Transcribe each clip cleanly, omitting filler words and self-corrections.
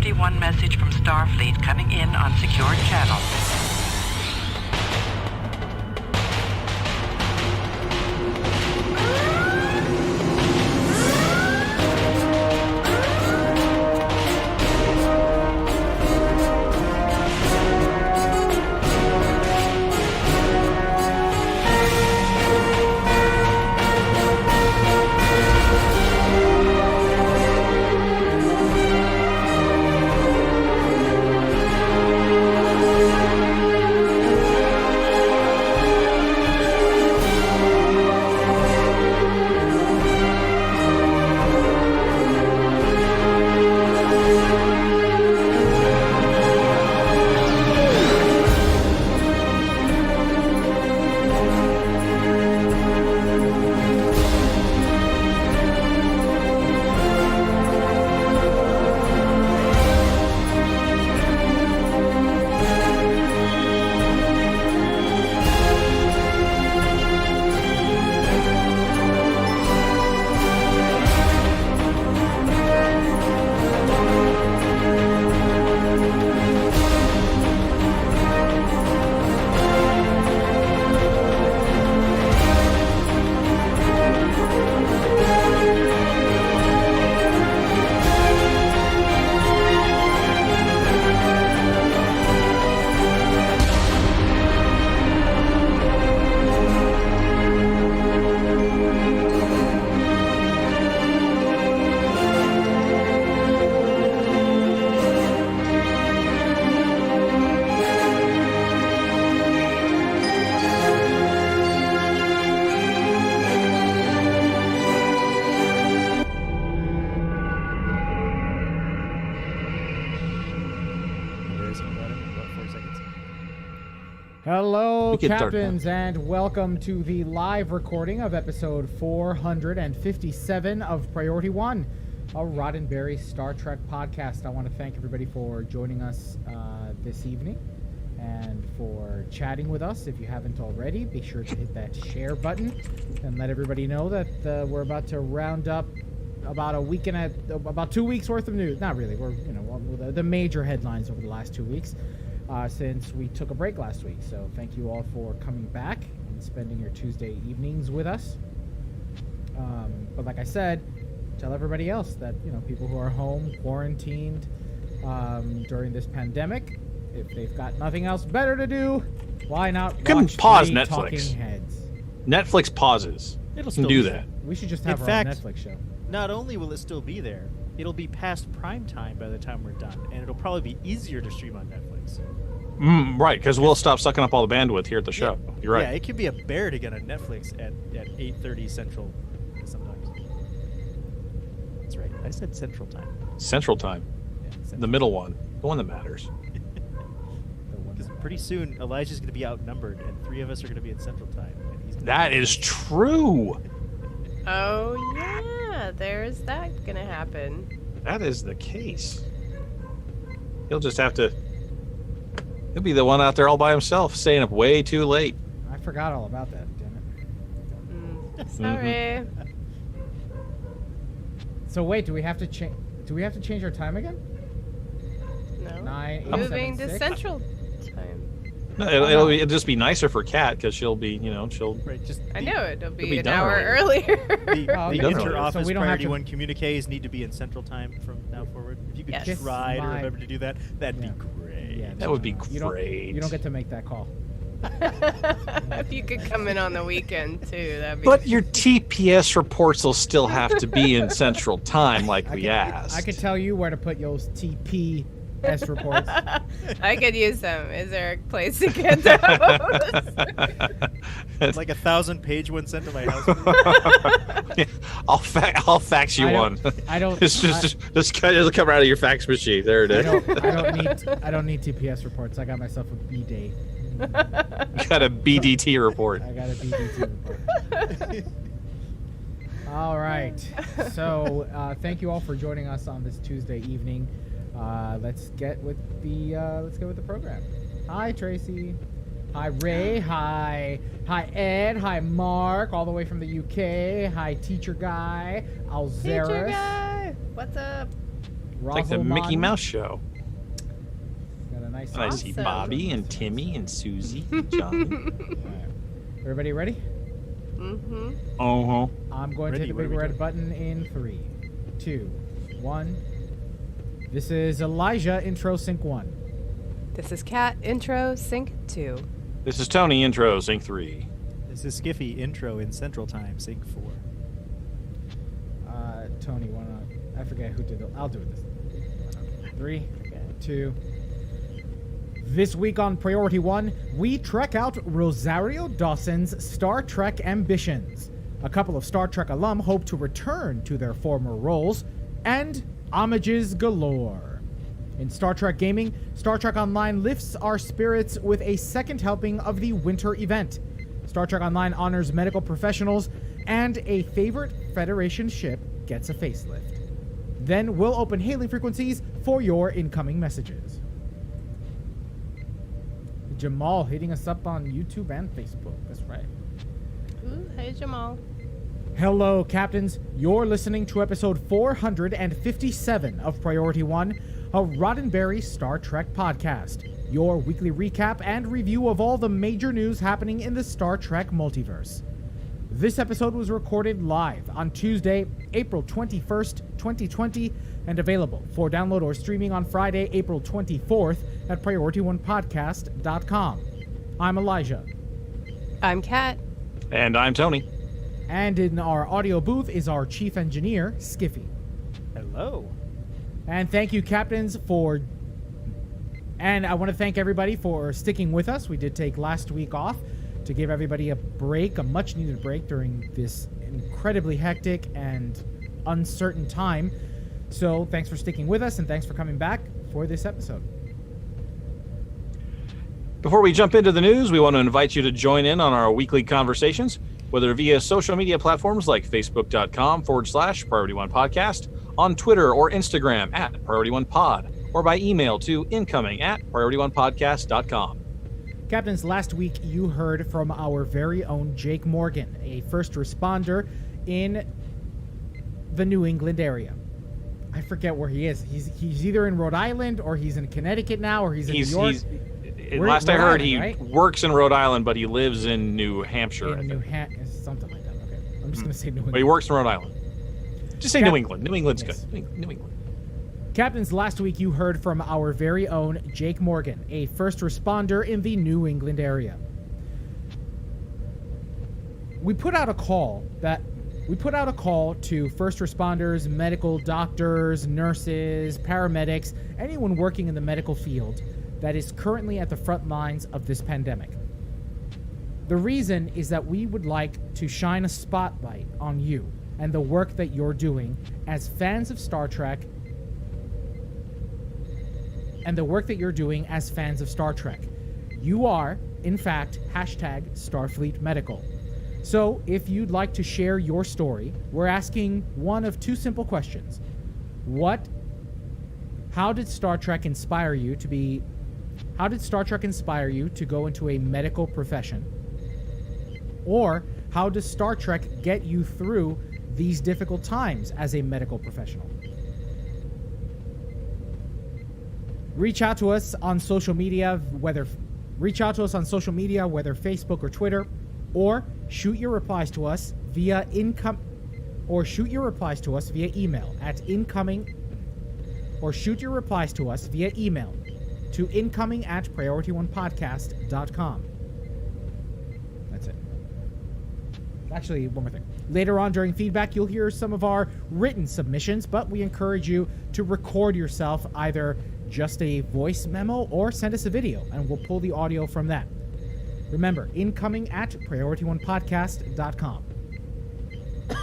Priority 1 message from Starfleet coming in on secured channel. Hello, captains, and welcome to the live recording of episode 457 of Priority 1, a Roddenberry Star Trek podcast. I want to thank everybody for joining us this evening and for chatting with us. If you haven't already, be sure to hit that share button and let everybody know that we're about to round up about about 2 weeks worth of news. Not really. We're the major headlines over the last 2 weeks. Since we took a break last week. So thank you all for coming back and spending your Tuesday evenings with us. But like I said, tell everybody else that, people who are home, quarantined during this pandemic, if they've got nothing else better to do, why not watch pause three Netflix. Talking Heads? Netflix pauses. It'll You can do that. We should just have In our fact, own Netflix show. Not only will it still be there, it'll be past prime time by the time we're done, and it'll probably be easier to stream on Netflix. Right, because we'll stop sucking up all the bandwidth here at the show. Yeah. You're right. Yeah, it could be a bear to get on Netflix at 8:30 Central sometimes. That's right. I said Central Time. Central Time. Yeah, Central. The middle one. The one that matters. Because pretty soon Elijah's going to be outnumbered, and 3 of us are going to be at Central Time. And he's That is true. Oh, yeah. There's that going to happen. That is the case. He'll just have to... He'll be the one out there all by himself, staying up way too late. I forgot all about that, damn it. Sorry. So wait, do we have to change? Do we have to change our time again? No. 9, 8, Moving 7, to 6? Central Time. No, it'll just be nicer for Kat, because she'll be, she'll... Right, just I know it'll be be an done hour earlier. earlier. Oh, the okay. inter-office So we don't have Priority to- 1 communiques need to be in Central Time from now forward. If you could Yes. try to My- remember to do that, that'd Yeah. be great. Yeah, That would be You great. don't get to make that call. If you could come in on the weekend, too, that'd be... But your TPS reports will still have to be in Central Time, like we asked. I could tell you where to put those TPS reports. I could use them. Is there a place to get those? It's like 1,000-page one sent to my house. I'll fax you one. I don't. It'll come out of your fax machine. There it is. I don't need TPS reports. I got myself a B-Day. You got a BDT report. I got a BDT report. All right. So thank you all for joining us on this Tuesday evening. Let's get with the program. Hi, Tracy. Hi, Ray. Hi, Ed. Hi, Mark, all the way from the UK. Hi, Teacher Guy. Alzeris. Teacher guy, what's up? It's like the Mickey Mouse show. Got a nice. And I see Bobby and Timmy and Susie and Johnny. Right. Everybody ready? Mm-hmm. Uh-huh. I'm going to hit the big red button in 3, 2, 1. This is Elijah, intro sync 1. This is Kat, intro sync 2. This is Tony, intro sync 3. This is Skiffy, intro in Central Time, sync 4. Tony, why not? I forget who did it. I'll do it this 3, 2. This week on Priority 1, we trek out Rosario Dawson's Star Trek ambitions. A couple of Star Trek alum hope to return to their former roles, and homages galore. In Star Trek gaming, Star Trek Online lifts our spirits with a second helping of the winter event. Star Trek Online honors medical professionals, and a favorite Federation ship gets a facelift. Then we'll open hailing frequencies for your incoming messages. Jamal hitting us up on YouTube and Facebook. That's right. Ooh, hey, Jamal. Hello, Captains. You're listening to episode 457 of Priority 1, a Roddenberry Star Trek podcast. Your weekly recap and review of all the major news happening in the Star Trek multiverse. This episode was recorded live on Tuesday, April 21st, 2020, and available for download or streaming on Friday, April 24th at PriorityOnePodcast.com. I'm Elijah. I'm Kat. And I'm Tony. And in our audio booth is our chief engineer, Skiffy. Hello. And thank you, Captains, for... And I want to thank everybody for sticking with us. We did take last week off to give everybody a break, a much-needed break during this incredibly hectic and uncertain time. So thanks for sticking with us, and thanks for coming back for this episode. Before we jump into the news, we want to invite you to join in on our weekly conversations, whether via social media platforms like facebook.com/Priority One Podcast, on Twitter or Instagram at Priority One Pod, or by email to incoming@PriorityOnePodcast.com. Captains, last week you heard from our very own Jake Morgan, a first responder in the New England area. I forget where he is. He's either in Rhode Island, or he's in Connecticut now, or he's in New York. Last I heard, he works in Rhode Island, but he lives in New Hampshire. In New Hampshire, something like that. Okay, I'm just going to say New England. But he works in Rhode Island. Just say New England. New England's yes. good. New England. Captains, last week you heard from our very own Jake Morgan, a first responder in the New England area. We put out a call to first responders, medical doctors, nurses, paramedics, anyone working in the medical field that is currently at the front lines of this pandemic. The reason is that we would like to shine a spotlight on you and the work that you're doing as fans of Star Trek, You are, in fact, #Starfleet Medical. So, if you'd like to share your story, we're asking one of two simple questions. How did Star Trek inspire you to go into a medical profession? Or, how does Star Trek get you through these difficult times as a medical professional? Reach out to us on social media, whether Facebook or Twitter, or shoot your replies to us via email at incoming@PriorityOnePodcast.com. That's it. Actually, one more thing. Later on during feedback, you'll hear some of our written submissions, but we encourage you to record yourself, either just a voice memo or send us a video, and we'll pull the audio from that. Remember, incoming@PriorityOnePodcast.com. All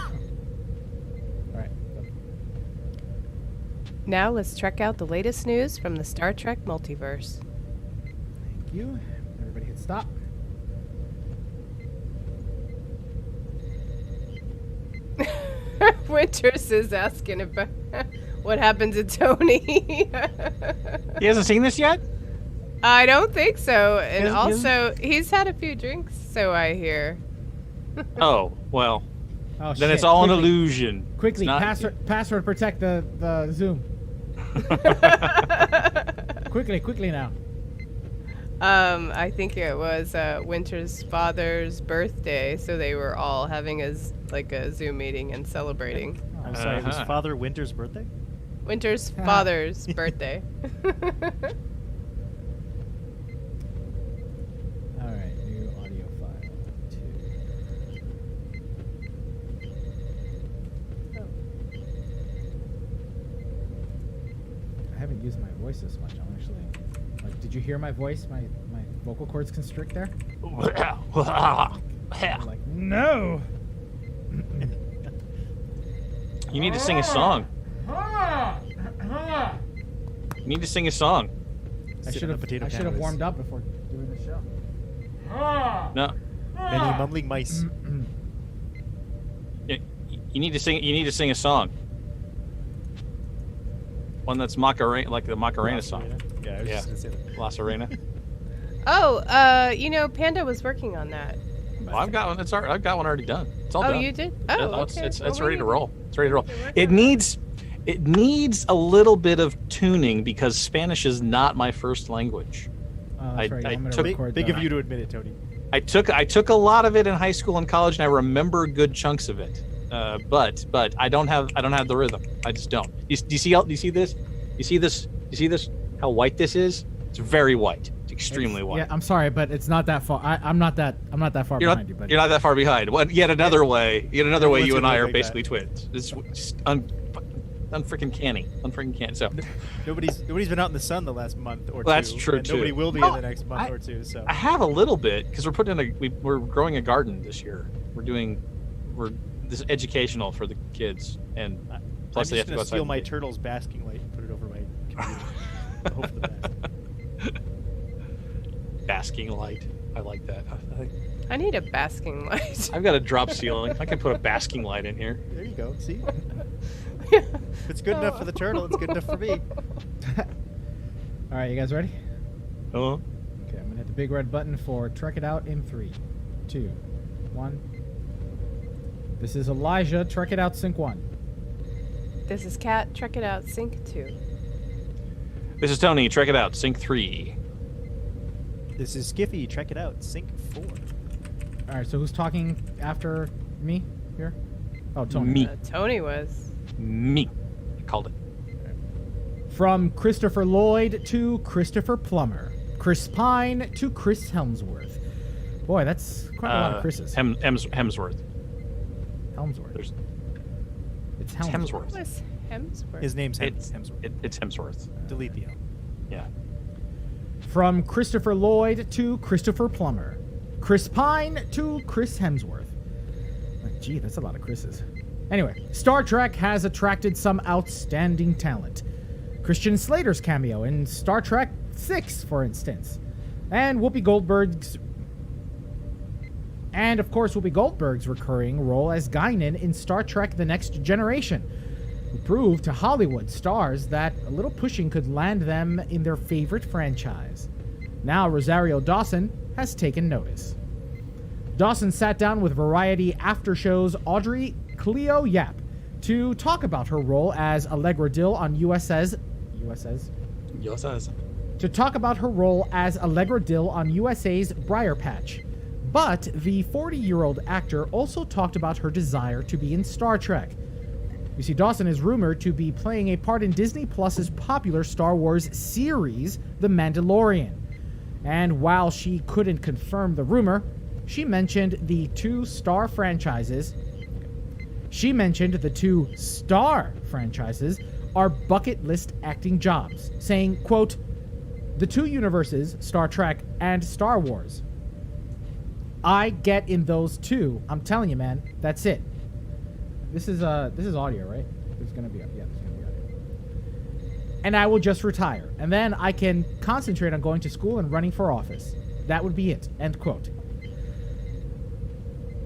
right. Now let's check out the latest news from the Star Trek multiverse. Thank you. Everybody hit stop. Winters is asking about what happened to Tony. He hasn't seen this yet? I don't think so. And also, he's had a few drinks, so I hear. Oh, well. Oh, then shit. it's all an illusion. Quickly, not... password protect the Zoom. Quickly now. I think it was Winter's father's birthday, so they were all having a Zoom meeting and celebrating. I'm sorry, it was Father Winter's birthday? Winter's father's birthday. All right, new audio file. 2. I haven't used my voice this much. I'm actually like, did you hear my voice? My vocal cords constrict there? I'm like, no. You need to sing a song. You need to sing a song. I should have warmed up before doing the show. No. Many mumbling mice. You need to sing. You need to sing a song. One that's Macarena, like the Macarena song. Yeah, I was just gonna say that. La Serena. Oh, Panda was working on that. Well, I've got one. I've got one already done. It's all Oh, done. you did? Oh, okay. It's Well, ready to roll. It's ready to roll. Okay, It needs a little bit of tuning because Spanish is not my first language. That's right. I I'm gonna took- record Big that. of you to admit it, Tony. I took a lot of it in high school and college, and I remember good chunks of it. But I don't have the rhythm. I just don't. Do you see this? You see this? How white this is? It's very white. It's extremely white. Yeah, I'm sorry, but it's not that far. I'm not that far You're behind you, buddy. not that far behind. Yet another way, you Everyone's and I gonna are like basically twins. It's just unfreaking canny. So Nobody's been out in the sun the last month or two. That's true, and too. Nobody will be in the next month or two. So I have a little bit because we're growing a garden this year. This is educational for the kids, and plus I'm they just have to go gonna outside. steal and my do- turtle's basking light and put it over my computer. I hope for the best. Basking light. I like that. I need a basking light. I've got a drop ceiling. I can put a basking light in here. There you go. See, if it's good enough for the turtle, it's good enough for me. All right, you guys ready? Oh. Okay, I'm gonna hit the big red button for Trek It Out in 3, 2, 1. This is Elijah. Trek It Out, Sync 1. This is Kat. Trek it out. Sync 2. This is Tony. Check it out. Sync 3. This is Skiffy. Check it out. Sync 4. All right, so who's talking after me here? Oh, Tony. Me. Tony was. Me. I called it. From Christopher Lloyd to Christopher Plummer. Chris Pine to Chris Helmsworth. Boy, that's quite a lot of Chris's. Hemsworth. Helmsworth. There's It's Hemsworth. Helmsworth. Who was Hemsworth? His name's It's Hemsworth. It's Hemsworth. Delete the L. Yeah. From Christopher Lloyd to Christopher Plummer. Chris Pine to Chris Hemsworth. Gee, that's a lot of Chris's. Anyway, Star Trek has attracted some outstanding talent. Christian Slater's cameo in Star Trek VI, for instance. And Whoopi Goldberg's... And, of course, Whoopi Goldberg's recurring role as Guinan in Star Trek The Next Generation, who proved to Hollywood stars that a little pushing could land them in their favorite franchise. Now Rosario Dawson has taken notice. Dawson sat down with Variety After Show's Audrey Cleo Yap to talk about her role as Allegra Dill on USS to talk about her role as Allegra Dill on USA's Briar Patch. But the 40-year-old actor also talked about her desire to be in Star Trek. You see, Dawson is rumored to be playing a part in Disney Plus's popular Star Wars series, The Mandalorian. And while she couldn't confirm the rumor, she mentioned the two Star franchises are bucket list acting jobs, saying, quote, "The two universes, Star Trek and Star Wars. I get in those two. I'm telling you, man, that's it." This is audio, right? It's gonna be up. Yeah, it's gonna be audio. "And I will just retire, and then I can concentrate on going to school and running for office. That would be it." End quote.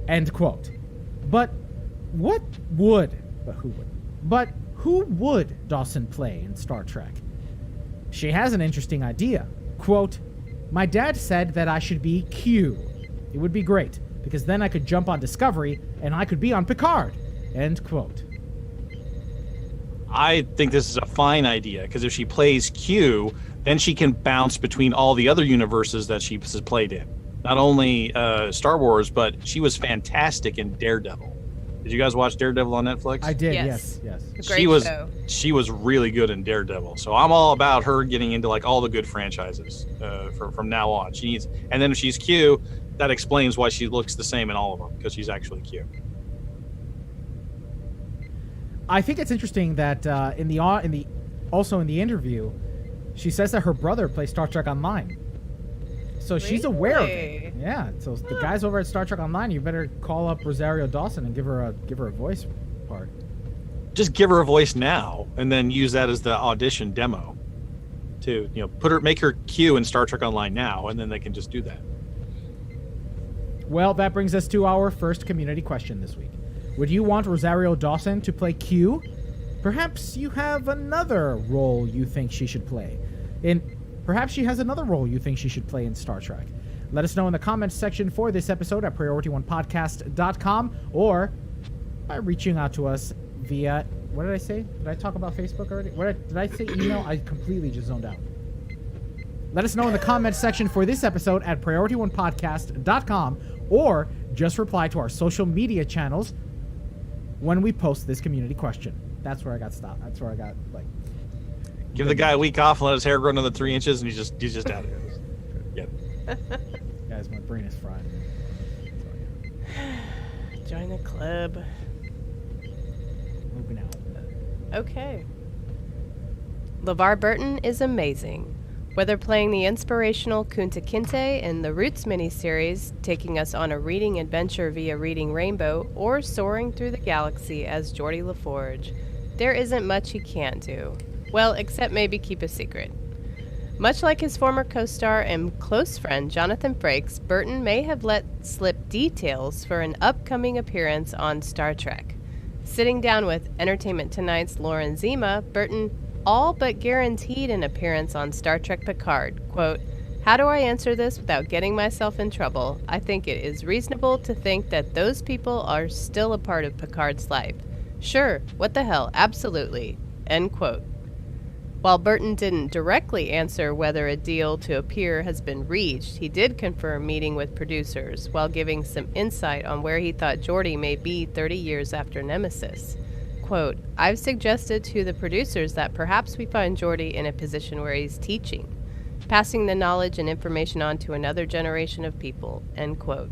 End quote. But who would Dawson play in Star Trek? She has an interesting idea. Quote, "My dad said that I should be Q. It would be great, because then I could jump on Discovery and I could be on Picard." End quote. I think this is a fine idea because if she plays Q, then she can bounce between all the other universes that she has played in. Not only Star Wars, but she was fantastic in Daredevil. Did you guys watch Daredevil on Netflix? I did. Yes. Yes. A great show. She was really good in Daredevil. So I'm all about her getting into like all the good franchises from now on. And then if she's Q, that explains why she looks the same in all of them because she's actually Q. I think it's interesting that in the interview, she says that her brother plays Star Trek Online, so she's aware of it. Yeah. So the guys over at Star Trek Online, you better call up Rosario Dawson and give her a voice part. Just give her a voice now, and then use that as the audition demo. To make her Q in Star Trek Online now, and then they can just do that. Well, that brings us to our first community question this week. Would you want Rosario Dawson to play Q? Perhaps you have another role you think she should play. Perhaps she has another role you think she should play in Star Trek. Let us know in the comments section for this episode at PriorityOnePodcast.com or by reaching out to us via... What did I say? Did I talk about Facebook already? Did I say email? I completely just zoned out. Let us know in the comments section for this episode at PriorityOnePodcast.com or just reply to our social media channels when we post this community question. That's where I got stopped. That's where I got give the guy a week off and let his hair grow another 3 inches, and he's just out of it. Yep. Guys, my brain is fried. Join the club. Moving out. Okay. LeVar Burton is amazing. Whether playing the inspirational Kunta Kinte in the Roots miniseries, taking us on a reading adventure via Reading Rainbow, or soaring through the galaxy as Geordi LaForge, there isn't much he can't do. Well, except maybe keep a secret. Much like his former co-star and close friend Jonathan Frakes, Burton may have let slip details for an upcoming appearance on Star Trek. Sitting down with Entertainment Tonight's Lauren Zima, Burton all but guaranteed an appearance on Star Trek Picard. Quote, "How do I answer this without getting myself in trouble? I think it is reasonable to think that those people are still a part of Picard's life. Sure, what the hell, absolutely." End quote. While Burton didn't directly answer whether a deal to appear has been reached, he did confirm meeting with producers while giving some insight on where he thought Geordi may be 30 years after Nemesis. Quote, "I've suggested to the producers that perhaps we find Geordi in a position where he's teaching, passing the knowledge and information on to another generation of people." End quote.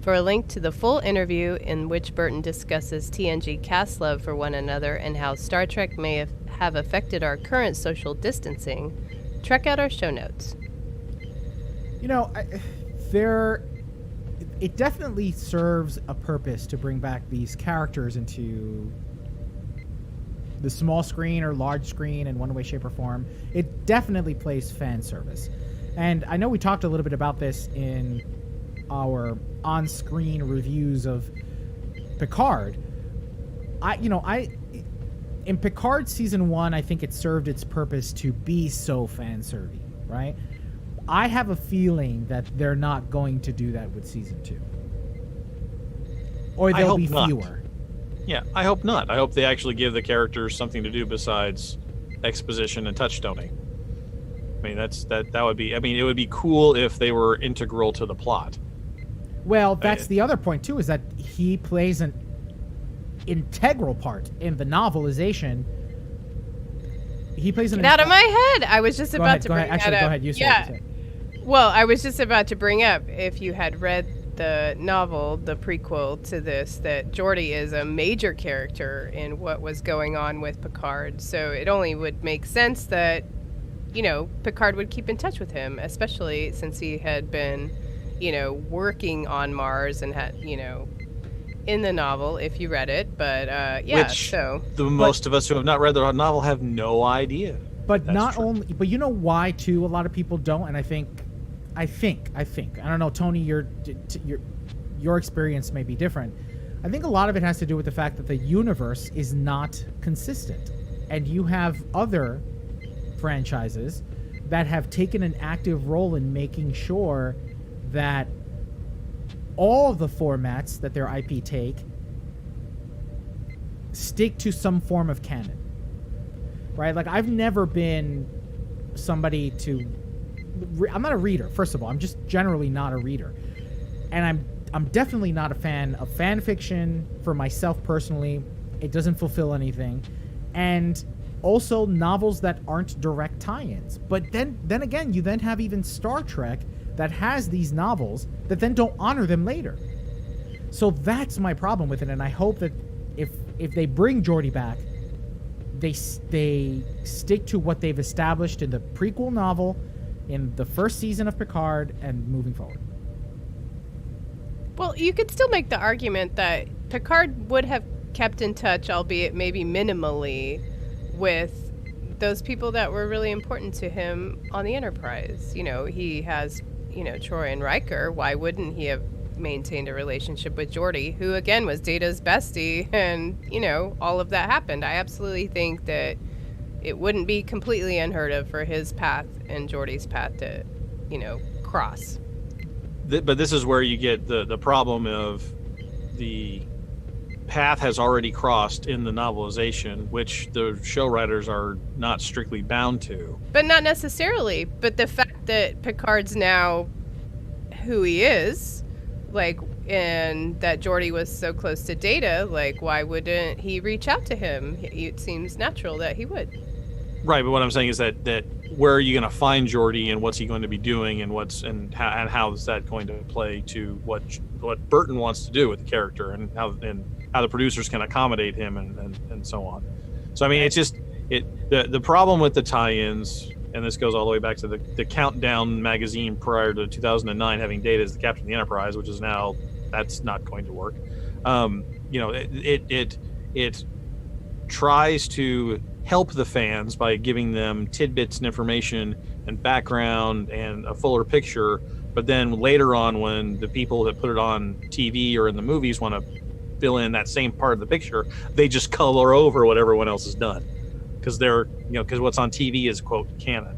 For a link to the full interview in which Burton discusses TNG cast love for one another and how Star Trek may have affected our current social distancing, check out our show notes. It definitely serves a purpose to bring back these characters into the small screen or large screen in one way, shape, or form. It definitely plays fan service. And I know we talked a little bit about this in our on-screen reviews of Picard. In Picard Season 1, I think it served its purpose to be so fan-serving, right? I have a feeling that they're not going to do that with Season 2. Or there'll be fewer. Yeah, I hope not. I hope they actually give the characters something to do besides exposition and touchstoning. I mean, that would be... I mean, it would be cool if they were integral to the plot. Well, that's the other point, too, is that he plays an integral part in the novelization. He plays an... Get out of my head! I was just about to bring that up. Actually, go ahead. You say it. Well, I was just about to bring up, if you had read the novel, the prequel to this, that Geordi is a major character in what was going on with Picard. So it only would make sense that, Picard would keep in touch with him, especially since he had been, working on Mars and had, in the novel, if you read it. But, most of us who have not read the novel have no idea. But but you know why, too, a lot of people don't, and I think, I don't know, Tony, your experience may be different. I think a lot of it has to do with the fact that the universe is not consistent. And you have other franchises that have taken an active role in making sure that all of the formats that their IP take stick to some form of canon, right? Like, I've never been somebody to... I'm not a reader, first of all. I'm just generally not a reader. And I'm definitely not a fan of fan fiction for myself personally. It doesn't fulfill anything. And also novels that aren't direct tie-ins. But then again, you then have even Star Trek that has these novels that then don't honor them later. So that's my problem with it, and I hope that if they bring Geordi back, they stick to what they've established in the prequel novel, in the first season of Picard, and moving forward. Well, you could still make the argument that Picard would have kept in touch, albeit maybe minimally, with those people that were really important to him on the Enterprise. You know, he has, Troy and Riker. Why wouldn't he have maintained a relationship with Geordi, who again was Data's bestie, and all of that happened? I absolutely think that it wouldn't be completely unheard of for his path and Geordi's path to, cross. But this is where you get the problem of the path has already crossed in the novelization, which the show writers are not strictly bound to. But not necessarily. But the fact that Picard's now who he is, and that Geordi was so close to Data, why wouldn't he reach out to him? It seems natural that he would. Right, but what I'm saying is that where are you going to find Geordi, and what's he going to be doing, and how is that going to play to what Burton wants to do with the character, and how the producers can accommodate him, and so on. So I mean, it's just the problem with the tie-ins, and this goes all the way back to the Countdown magazine prior to 2009 having Data as the captain of the Enterprise, which is now that's not going to work. It tries to help the fans by giving them tidbits and information and background and a fuller picture, but then later on, when the people that put it on TV or in the movies want to fill in that same part of the picture, they just color over what everyone else has done, because because what's on TV is quote canon.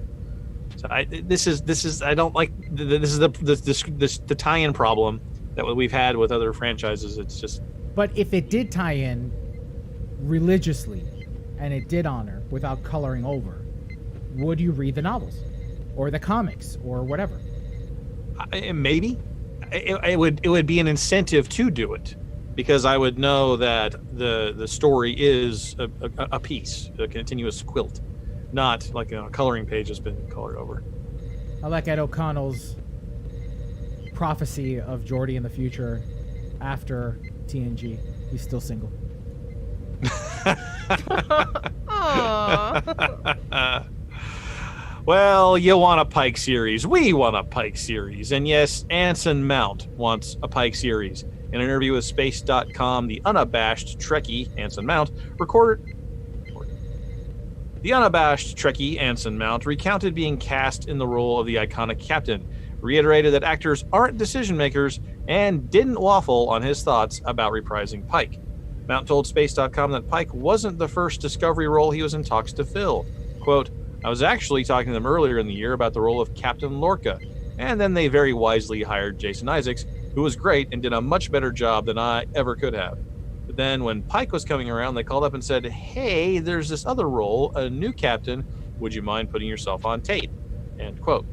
So this is the tie-in problem that we've had with other franchises. It's just. But if it did tie in religiously, and it did honor without coloring over, would you read the novels or the comics or whatever? Maybe it would be an incentive to do it, because I would know that the story is a piece, a continuous quilt, not like a coloring page has been colored over. I like Ed O'Connell's prophecy of Geordi in the future after TNG. He's still single. Well, you want a Pike series. We want a Pike series. And yes, Anson Mount wants a Pike series. In an interview with Space.com, the unabashed Trekkie, Anson Mount, recounted being cast in the role of the iconic captain, reiterated that actors aren't decision makers, and didn't waffle on his thoughts about reprising Pike. Mount told Space.com that Pike wasn't the first Discovery role he was in talks to fill. Quote, I was actually talking to them earlier in the year about the role of Captain Lorca, and then they very wisely hired Jason Isaacs, who was great and did a much better job than I ever could have. But then when Pike was coming around, they called up and said, hey, there's this other role, a new captain. Would you mind putting yourself on tape? End quote.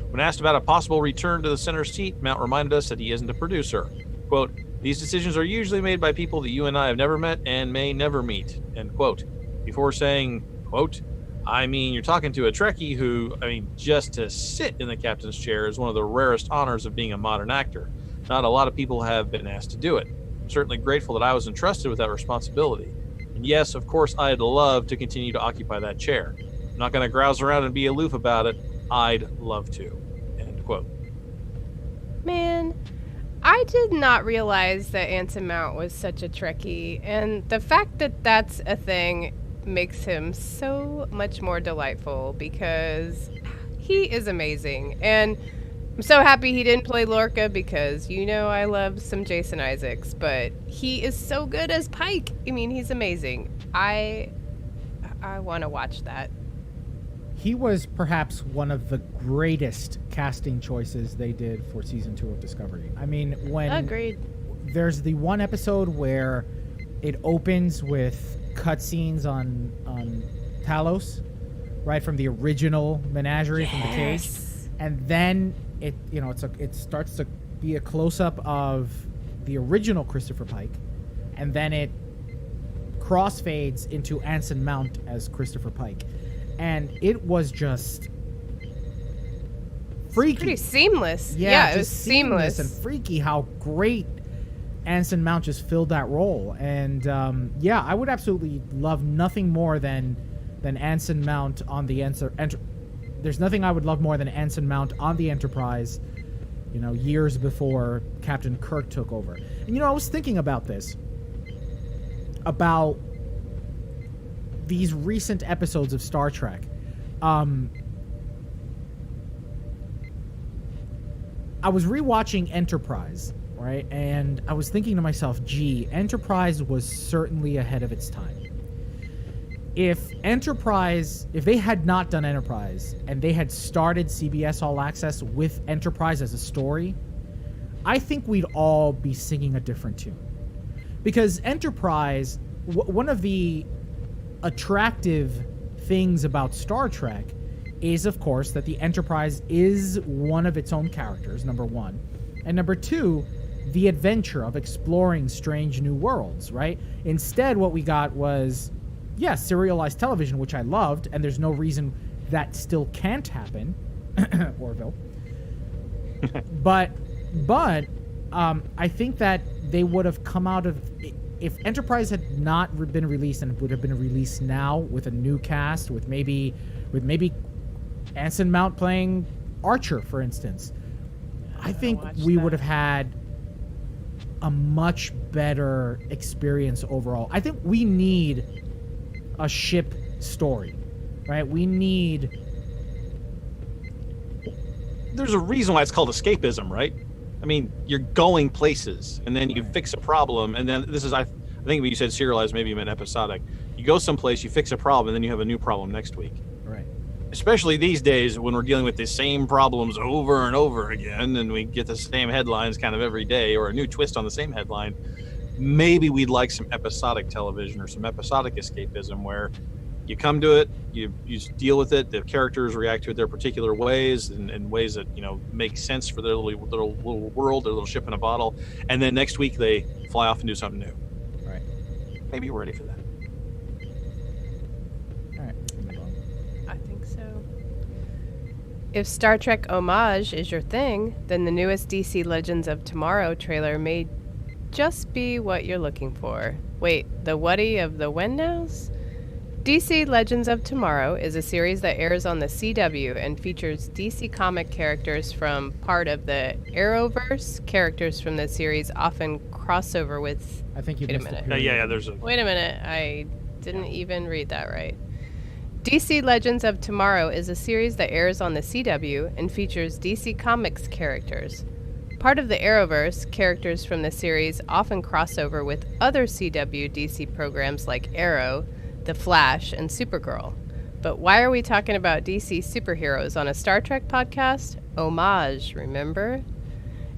When asked about a possible return to the center seat, Mount reminded us that he isn't a producer. Quote, these decisions are usually made by people that you and I have never met and may never meet, end quote. Before saying, quote, I mean, you're talking to a Trekkie who, just to sit in the captain's chair is one of the rarest honors of being a modern actor. Not a lot of people have been asked to do it. I'm certainly grateful that I was entrusted with that responsibility. And yes, of course, I'd love to continue to occupy that chair. I'm not going to grouse around and be aloof about it. I'd love to, end quote. Man, I did not realize that Anson Mount was such a Trekkie, and the fact that that's a thing makes him so much more delightful, because he is amazing. And I'm so happy he didn't play Lorca, because I love some Jason Isaacs, but he is so good as Pike. He's amazing. I want to watch that. He was perhaps one of the greatest casting choices they did for season 2 of Discovery. When Agreed. There's the one episode where it opens with cutscenes on Talos, right, from the original menagerie from the cage, and then it starts to be a close up of the original Christopher Pike, and then it crossfades into Anson Mount as Christopher Pike, and it was just freaky. Pretty seamless. Yeah, it was seamless and freaky how great Anson Mount just filled that role. And I would absolutely love nothing more than Anson Mount on the there's nothing I would love more than Anson Mount on the Enterprise, years before Captain Kirk took over. And I was thinking about this, about these recent episodes of Star Trek. I was rewatching Enterprise, right? And I was thinking to myself, gee, Enterprise was certainly ahead of its time. If they had not done Enterprise and they had started CBS All Access with Enterprise as a story, I think we'd all be singing a different tune. Because Enterprise, one of the attractive things about Star Trek is, of course, that the Enterprise is one of its own characters, number one. And number two, the adventure of exploring strange new worlds, right? Instead, what we got was, serialized television, which I loved, and there's no reason that still can't happen, Orville. But I think that they would have come out of... If Enterprise had not been released and would have been released now with a new cast, with maybe Anson Mount playing Archer, for instance, I think we would have had a much better experience overall. I think we need a ship story, right? We need... There's a reason why it's called escapism, right? I mean, you're going places, and then you fix a problem, and then I think when you said serialized, maybe you meant episodic. You go someplace, you fix a problem, and then you have a new problem next week. Right. Especially these days when we're dealing with the same problems over and over again, and we get the same headlines kind of every day, or a new twist on the same headline. Maybe we'd like some episodic television or some episodic escapism where you come to it, you deal with it, the characters react to it their particular ways, and ways that make sense for their little world, their little ship in a bottle, and then next week they fly off and do something new. Right. Maybe we're ready for that. All right. I think so. If Star Trek homage is your thing, then the newest DC Legends of Tomorrow trailer may just be what you're looking for. Wait, the whaty of the when nows? DC Legends of Tomorrow is a series that airs on the CW and features DC comic characters from part of the Arrowverse. Characters from the series often crossover with... I think you Wait a missed minute. the period. There's a... Wait a minute. I didn't even read that right. DC Legends of Tomorrow is a series that airs on the CW and features DC Comics characters. Part of the Arrowverse, characters from the series often crossover with other CW DC programs like Arrow, The Flash, and Supergirl. But why are we talking about DC superheroes on a Star Trek podcast? Homage, remember?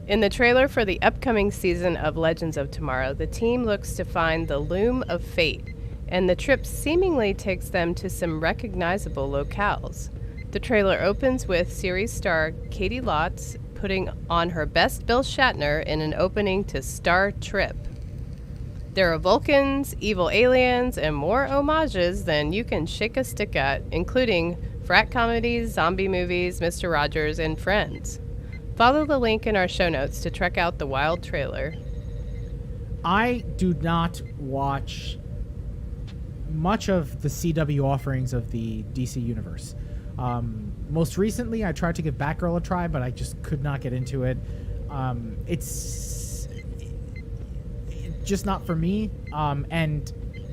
In the trailer for the upcoming season of Legends of Tomorrow, the team looks to find the Loom of Fate, and the trip seemingly takes them to some recognizable locales. The trailer opens with series star Katie Lotz putting on her best Bill Shatner in an opening to Star Trip. There are Vulcans, evil aliens, and more homages than you can shake a stick at, including frat comedies, zombie movies, Mr. Rogers, and Friends. Follow the link in our show notes to check out the wild trailer. I do not watch much of the CW offerings of the DC universe. Most recently, I tried to give Batgirl a try, but I just could not get into it. It's just not for me. And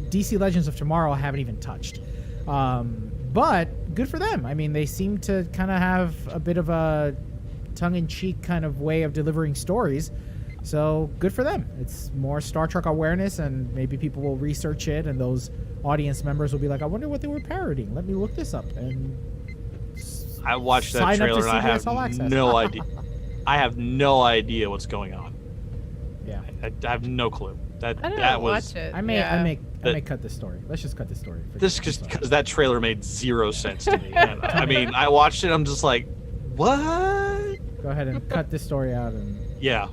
DC Legends of Tomorrow I haven't even touched. But good for them. I mean, they seem to kind of have a bit of a tongue-in-cheek kind of way of delivering stories. So good for them. It's more Star Trek awareness, and maybe people will research it, and those audience members will be like, I wonder what they were parodying. Let me look this up. And I watched that trailer and I have no idea. I have no idea what's going on. Yeah. I have no clue. I don't that know, was watch it. I may yeah. cut this story. Let's just cut this story. this because that trailer made zero sense to me. And, I mean, I watched it. I'm just like, what? Go ahead and cut this story out and. Yeah.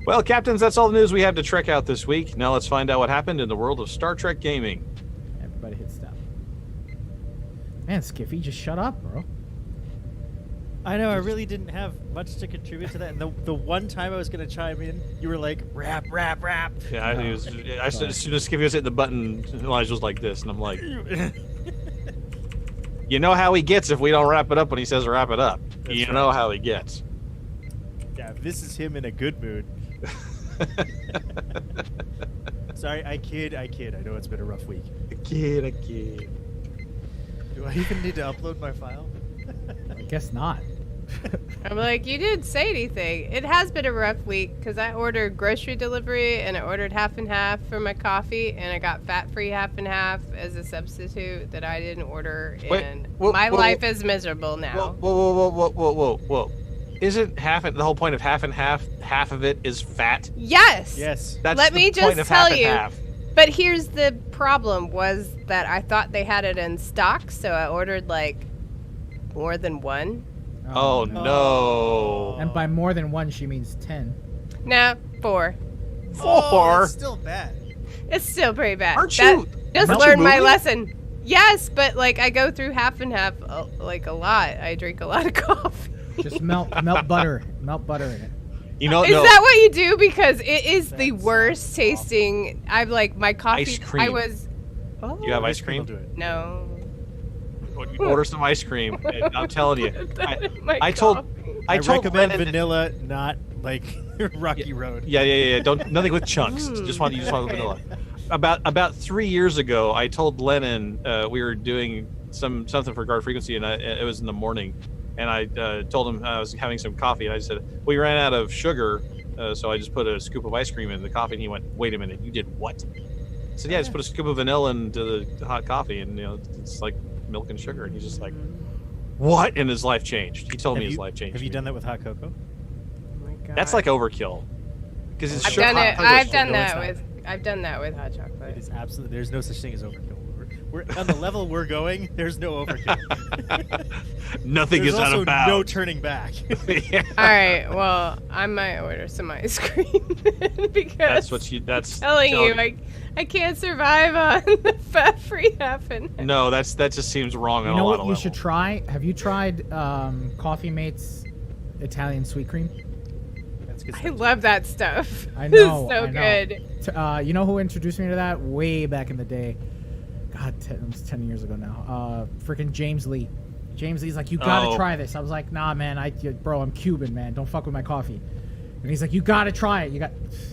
Well, captains, that's all the news we have to Trek out this week. Now let's find out what happened in the world of Star Trek gaming. Everybody hit stop. Man, Skiffy, just shut up, bro. I know, I really didn't have much to contribute to that. And the one time I was going to chime in, you were like, rap. Yeah, as soon as Skippy was hitting the button, Elijah was like this, and I'm like, you know how he gets if we don't wrap it up when he says wrap it up. That's you right. know how he gets. Yeah, this is him in a good mood. Sorry, I kid. I know it's been a rough week. A kid. Do I even need to upload my file? I guess not. I'm like, you didn't say anything. It has been a rough week because I ordered grocery delivery and I ordered half and half for my coffee and I got fat-free half and half as a substitute that I didn't order. And my life is miserable now. Whoa. Isn't the whole point of half and half of it is fat? Yes. Yes. That's Let the me point just of tell half you. and half. But here's the problem was that I thought they had it in stock, so I ordered like more than one. Oh no. And by more than one, she means 10. No, 4. Four? That's still bad. It's still pretty bad. Aren't you- Just aren't you learned my moving? lesson. Yes, but like I go through half and half like a lot. I drink a lot of coffee. Just melt butter. Melt butter in it. You know, Is no. that what you do? Because it is the That worst sounds tasting. I've like my coffee. Ice cream. I was. Oh, You have ice I'll cream? do it. No. Order some ice cream. And I'm telling you. My I told coffee. I told recommend Brennan. vanilla, not like Rocky Road. Yeah. Don't nothing with chunks. You just want vanilla. About 3 years ago, I told Lennon we were doing something for Guard Frequency, and it was in the morning, and I told him I was having some coffee, and I said we ran out of sugar, so I just put a scoop of ice cream in the coffee, and he went, "Wait a minute, you did what?" I said, "Yeah, I just put a scoop of vanilla into the hot coffee, and it's like milk and sugar," and he's just like, "What?" And his life changed. He told me his life changed. Have you done that with hot cocoa? Oh my God. That's like overkill. Because it's I've done it. I've I've done that with hot chocolate. It is absolutely. There's no such thing as overkill. We're on the level we're going. There's no overkill. Nothing There's is out also of bounds. no turning back. Yeah. All right. Well, I might order some ice cream because That's telling you, I can't survive on the fat-free half and half. No, that just seems wrong You on know a lot what of you levels. should try? Have you tried Coffee Mate's Italian sweet cream? That's good I stuff. love that stuff. I know. It's so I know. good. You know who introduced me to that? Way back in the day. God, it was 10 years ago now. Freaking James Lee. James Lee's like, you gotta Oh. try this. I was like, nah, man. Bro, I'm Cuban, man. Don't fuck with my coffee. And he's like, you gotta try it.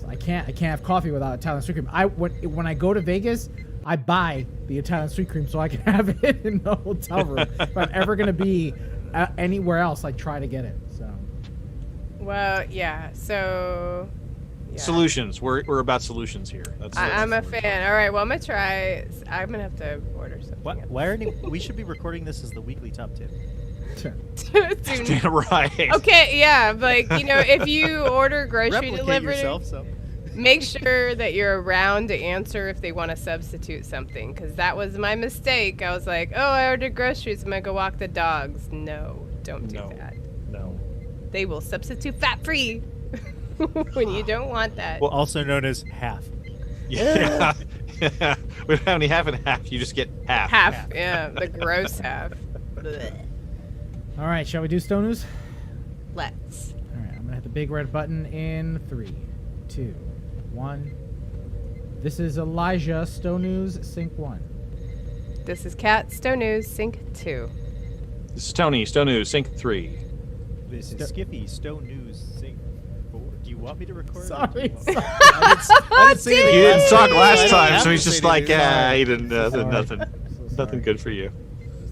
I can't have coffee without Italian sweet cream. When I go to Vegas, I buy the Italian sweet cream so I can have it in the hotel room. If I'm ever gonna be anywhere else, I try to get it. So. Well, yeah. So. Yeah. Solutions. We're about solutions here. I'm a fan. All right. Well, I'm gonna try. I'm gonna have to order something. We should be recording this as the weekly top tip. Damn right. Okay. Yeah. Like if you order grocery Replicate delivery, yourself. So. make sure that you're around to answer if they want to substitute something, because that was my mistake. I was like, oh, I ordered groceries. I'm gonna go walk the dogs. No, don't do that. No. They will substitute fat-free when you don't want that. Well, Also known as half. Yeah. We don't have any half and half. You just get half. half. Yeah, the gross half. Blech. All right, shall we do Stone News? Let's. All right, I'm gonna hit the big red button in 3, 2, 1. This is Elijah. Stone News, Sync 1. This is Kat. Stowe News, Sync 2. This is Tony. Stone News. Sync 3. This is Skippy. Stone News. Sync 4. Do you want me to record? Sorry, Or do you want- sorry. I didn't say anything He didn't last talk time. last I don't time, have so to he's say just like, anything. he didn't. Sorry. Nothing. So Nothing sorry. good for you.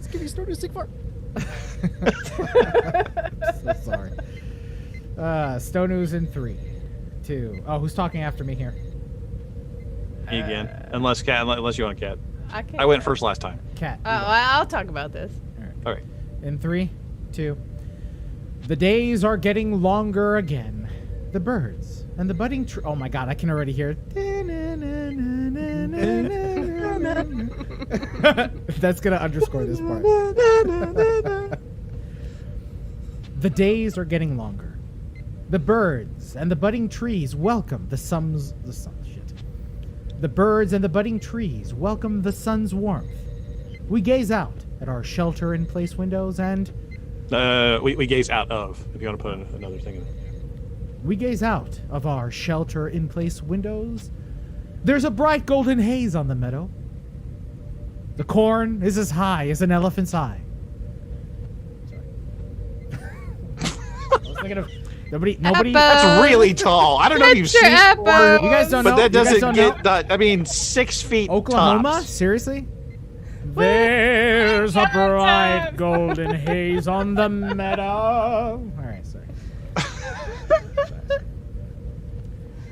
Skippy. Stone News. Sync 4. So sorry. Stone News in 3, 2. Oh, who's talking after me here? Me again. Unless you want Cat. can't I went first last time. Cat. Oh, I'll talk about this. All right. In 3, 2. The days are getting longer again. The birds and the budding tree. Oh my god, I can already hear it. That's gonna underscore this part. The days are getting longer. The birds and the budding trees welcome the sun's The birds and the budding trees welcome the sun's warmth. We gaze out at our shelter-in-place windows and... we gaze out of, if you want to put another thing in there. We gaze out of our shelter-in-place windows. There's a bright golden haze on the meadow. The corn is as high as an elephant's eye. Sorry. I was thinking of... Nobody. That's really tall. I don't know if you've seen sport. You guys don't know. But that doesn't get that. I mean, 6 feet. Oklahoma? Tops. Seriously? There's a bright golden haze on the meadow. All right, sorry.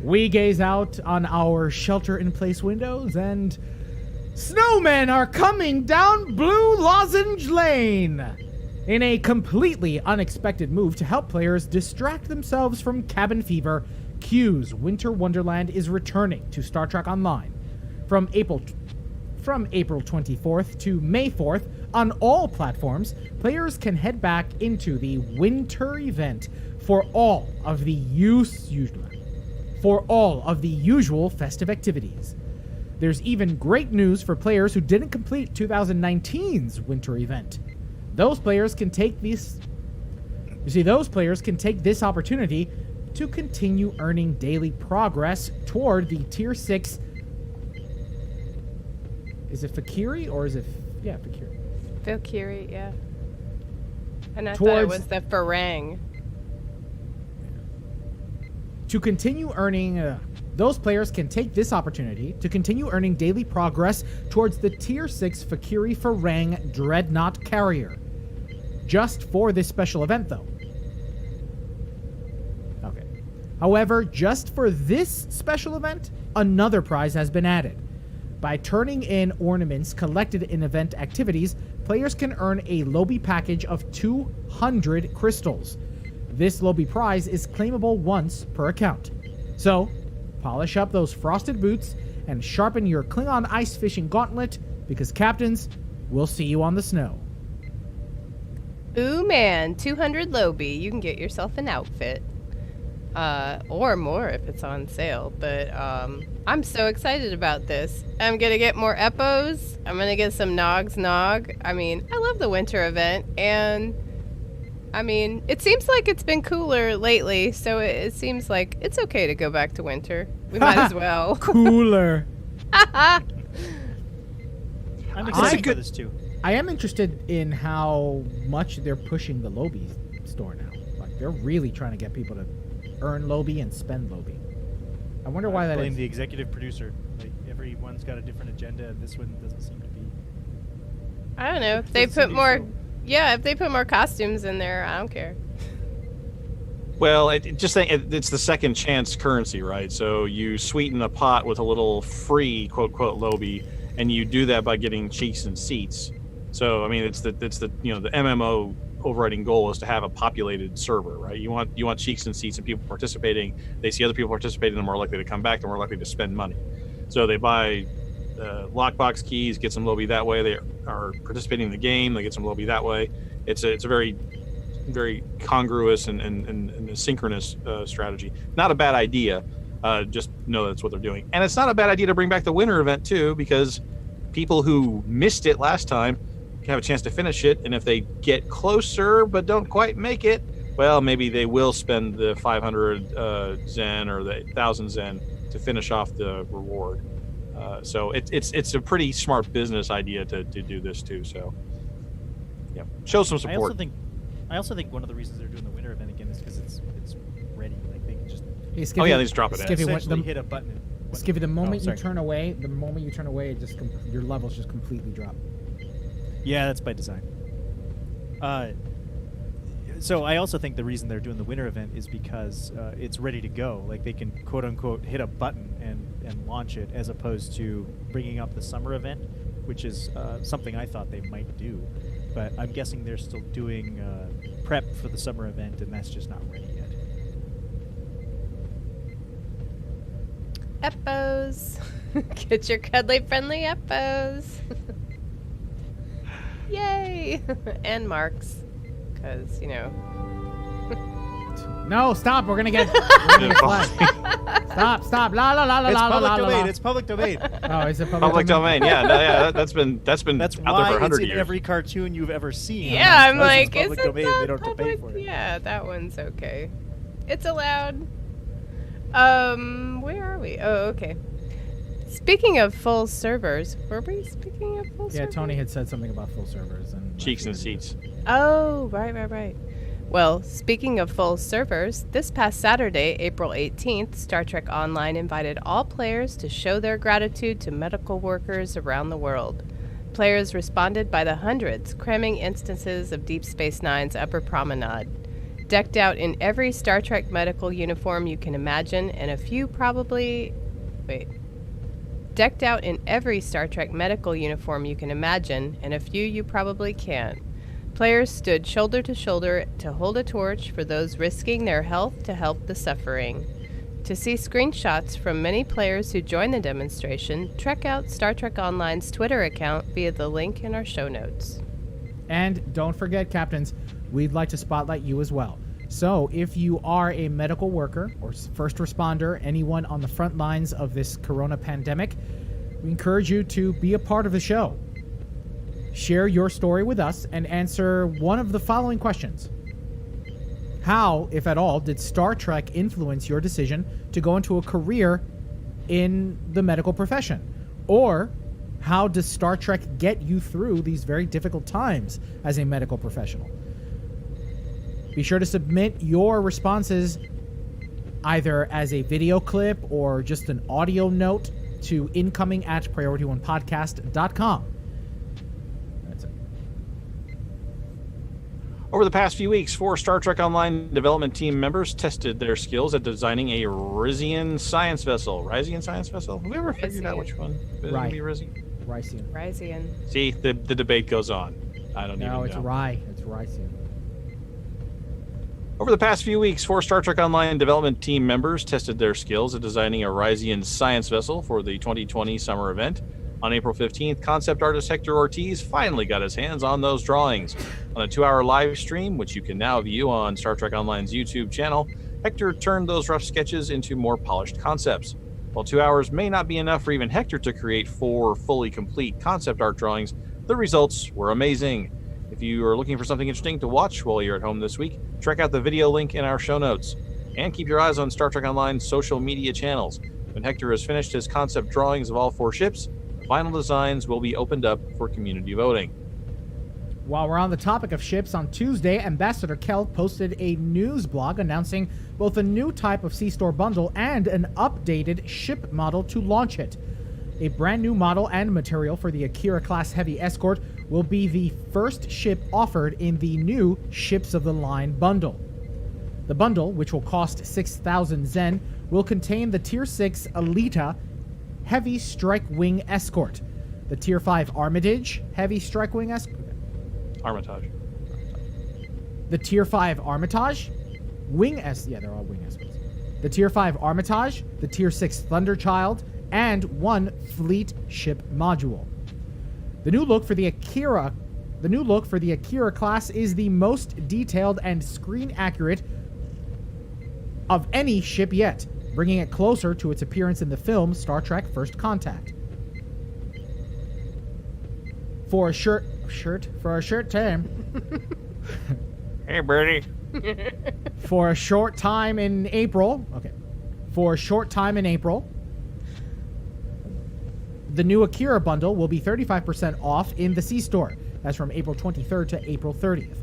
We gaze out on our shelter-in-place windows, and snowmen are coming down Blue Lozenge Lane. In a completely unexpected move to help players distract themselves from cabin fever, Q's Winter Wonderland is returning to Star Trek Online. From April 24th to May 4th, on all platforms, players can head back into the winter event for all of the usual festive activities. There's even great news for players who didn't complete 2019's winter event. Those players can take this opportunity to continue earning daily progress toward the Tier 6. Is it Fakiri or is it... Yeah, Fakiri. Fakiri, yeah. And I thought it was the Farang. To continue earning... those players can take this opportunity to continue earning daily progress towards the Tier 6 Fakiri Farang Dreadnought Carrier. Just for this special event, though. Okay. However, just for this special event, another prize has been added. By turning in ornaments collected in event activities, players can earn a Lobby package of 200 crystals. This Lobby prize is claimable once per account. So, polish up those frosted boots and sharpen your Klingon ice fishing gauntlet, because captains, we'll see you on the snow. Ooh man, 200 Lobby. You can get yourself an outfit. Or more if it's on sale. But I'm so excited about this. I'm gonna get more Epos. I'm gonna get some Nogs Nog. I mean, I love the winter event, and I mean, it seems like it's been cooler lately, so it seems like it's okay to go back to winter. We might as well. Cooler. I'm excited for this too. I am interested in how much they're pushing the Lobby store now. Like, they're really trying to get people to earn Lobby and spend Lobby. I wonder why that is. Blame the executive producer. Like, everyone's got a different agenda, and this one doesn't seem to be. I don't know. If they put more... Yeah, if they put more costumes in there, I don't care. Well, it's the second chance currency, right? So you sweeten the pot with a little free quote Lobby, and you do that by getting cheeks and seats. So I mean, it's the the MMO overriding goal is to have a populated server, right? You want cheeks and seats and people participating. They see other people participating, they're more likely to come back, they're more likely to spend money. So they buy lockbox keys, get some Lobby that way. They are participating in the game, they get some Lobby that way. It's a very, very congruous and a synchronous strategy. Not a bad idea. Just know that's what they're doing. And it's not a bad idea to bring back the winter event too, because people who missed it last time can have a chance to finish it. And if they get closer but don't quite make it, well, maybe they will spend the 500 Zen or the 1,000 Zen to finish off the reward. So it's a pretty smart business idea to do this too. So yeah, show some support. I also think one of the reasons they're doing the winter event again is because it's ready. Like they can just they just drop it. Essentially hit a button. Skippy, the moment you turn away, it just your levels just completely drop. Yeah, that's by design. So I also think the reason they're doing the winter event is because it's ready to go. Like they can quote unquote hit a button and launch it, as opposed to bringing up the summer event, which is something I thought they might do. But I'm guessing they're still doing prep for the summer event, and that's just not ready yet. Eppos. Get your cuddly friendly Eppos. Yay! And marks. Because, No, stop. We're gonna get flagged. Stop. La la la la It's la la public la domain. la. It's public domain. Oh, is it Public domain. Yeah, no, yeah. That's been That's out there for why it's 100 in years. every cartoon you've ever seen. Yeah, I'm Because like, it's is public it domain. not They don't have to pay public? for it. Yeah, that one's okay. It's allowed. Where are we? Oh, okay. Speaking of full servers, were we speaking of full servers? Yeah, Tony had said something about full servers and Cheeks and seats. Oh, right. Well, speaking of full servers, this past Saturday, April 18th, Star Trek Online invited all players to show their gratitude to medical workers around the world. Players responded by the hundreds, cramming instances of Deep Space Nine's Upper Promenade. Decked out in every Star Trek medical uniform you can imagine, and a few probably... Decked out in every Star Trek medical uniform you can imagine, and a few you probably can't. Players stood shoulder to shoulder to hold a torch for those risking their health to help the suffering. To see screenshots from many players who joined the demonstration, check out Star Trek Online's Twitter account via the link in our show notes. And don't forget, Captains, we'd like to spotlight you as well. So if you are a medical worker or first responder, anyone on the front lines of this corona pandemic, we encourage you to be a part of the show. Share your story with us and answer one of the following questions. How, if at all, did Star Trek influence your decision to go into a career in the medical profession? Or how does Star Trek get you through these very difficult times as a medical professional? Be sure to submit your responses either as a video clip or just an audio note to incoming@PriorityOnePodcast.com. That's it. Over the past few weeks, 4 Star Trek Online development team members tested their skills at designing a Ryzian science vessel. Ryzian science vessel? Have we ever figured out which one? Right. Ryzian? Rycian. See, the debate goes on. I don't even know. No, it's Rye. It's Rycian. Over the past few weeks, 4 Star Trek Online development team members tested their skills at designing a Ryzian science vessel for the 2020 summer event. On April 15th, concept artist Hector Ortiz finally got his hands on those drawings. On a 2-hour live stream, which you can now view on Star Trek Online's YouTube channel, Hector turned those rough sketches into more polished concepts. While 2 hours may not be enough for even Hector to create 4 fully complete concept art drawings, the results were amazing. If you are looking for something interesting to watch while you're at home this week, check out the video link in our show notes. And keep your eyes on Star Trek Online's social media channels. When Hector has finished his concept drawings of all 4 ships, the final designs will be opened up for community voting. While we're on the topic of ships, on Tuesday, Ambassador Kelp posted a news blog announcing both a new type of C-Store bundle and an updated ship model to launch it. A brand new model and material for the Akira-class Heavy Escort will be the first ship offered in the new Ships of the Line bundle. The bundle, which will cost 6,000 Zen, will contain the Tier 6 Alita Heavy Strike Wing Escort, the Tier 5 Armitage Heavy Strike Wing Escort, Armitage. the Tier 5 Armitage, they're all Wing Escorts, the Tier 5 Armitage, the Tier 6 Thunderchild, and 1 Fleet Ship Module. The new look for the Akira class is the most detailed and screen accurate of any ship yet, bringing it closer to its appearance in the film Star Trek First Contact. For a short time. Hey, Bertie. For a short time in April, the new Akira bundle will be 35% off in the C-Store. That's from April 23rd to April 30th.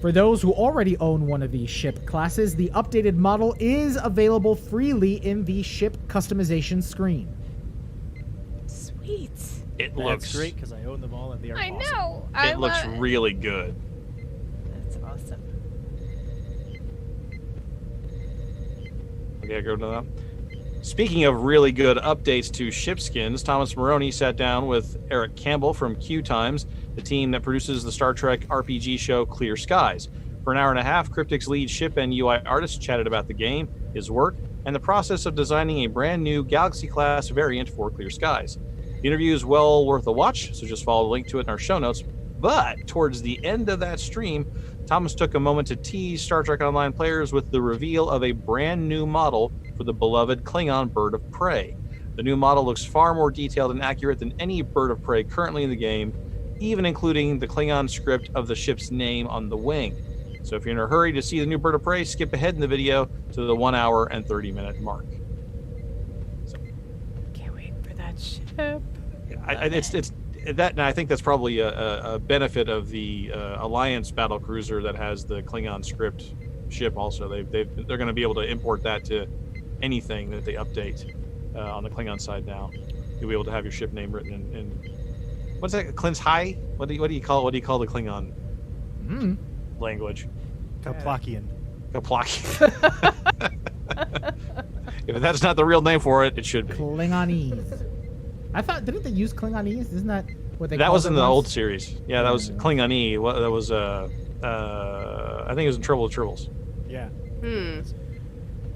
For those who already own one of these ship classes, the updated model is available freely in the ship customization screen. Sweet. It That's looks great because I own them all and they are I awesome. know. It looks really good. That's awesome. Okay, go to that. Speaking of really good updates to ship skins, Thomas Maroney sat down with Eric Campbell from Q Times, the team that produces the Star Trek RPG show Clear Skies. For an hour and a half, Cryptic's lead ship and UI artist chatted about the game, his work, and the process of designing a brand new Galaxy-class variant for Clear Skies. The interview is well worth a watch, so just follow the link to it in our show notes. But towards the end of that stream, Thomas took a moment to tease Star Trek Online players with the reveal of a brand new model for the beloved Klingon bird of prey. The new model looks far more detailed and accurate than any bird of prey currently in the game, even including the Klingon script of the ship's name on the wing. So if you're in a hurry to see the new bird of prey, skip ahead in the video to the 1 hour and 30-minute mark. So, Can't wait for that ship. I think that's probably a benefit of the Alliance battle cruiser that has the Klingon script ship. Also, they're going to be able to import that to anything that they update on the Klingon side now. You'll be able to have your ship name written in what's that? Kling's High? What do you call the Klingon language? Kaplakian. If that's not the real name for it, it should be. Klingonese. I thought, didn't they use Klingonese? Isn't that what they? That was in the once? old series. Yeah, that was Klingonese. What that was? I think it was in Trouble with Tribbles. Yeah.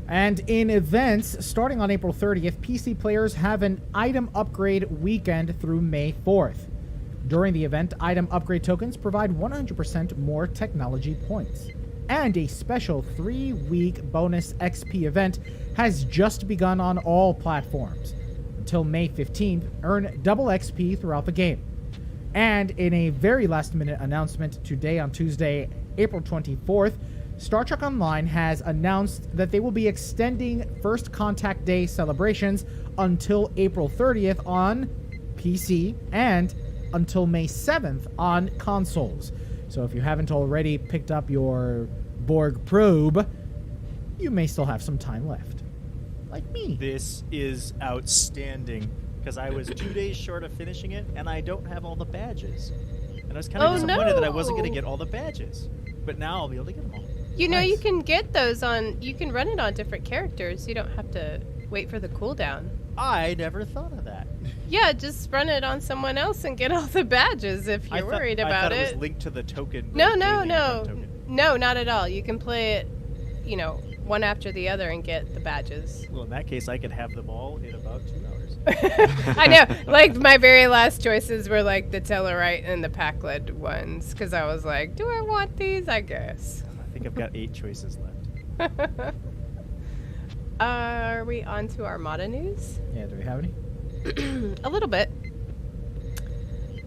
And in events, starting on April 30th, PC players have an item upgrade weekend through May 4th. During the event, item upgrade tokens provide 100% more technology points. And a special 3-week bonus XP event has just begun on all platforms. Until May 15th, earn double XP throughout the game. And in a very last-minute announcement today on Tuesday, April 24th, Star Trek Online has announced that they will be extending First Contact Day celebrations until April 30th on PC and until May 7th on consoles. So if you haven't already picked up your Borg probe, you may still have some time left. Like me. This is outstanding, because I was 2 days short of finishing it, and I don't have all the badges. And I was kind of disappointed that I wasn't going to get all the badges. But now I'll be able to get them all. You know, Nice. you can get those on. You can run it on different characters. You don't have to wait for the cooldown. I never thought of that. Yeah, just run it on someone else and get all the badges if you're worried about I thought it. it was linked to the token. No, the no, daily no. token. No, not at all. You can play it, one after the other and get the badges. Well, in that case, I could have them all in about 2 hours. I know. Like, my very last choices were, like, the Tellarite and the Pakled ones. Because I was like, do I want these? I guess. I think I've got 8 choices left. Are we on to Armada news? Yeah, do we have any? A little bit.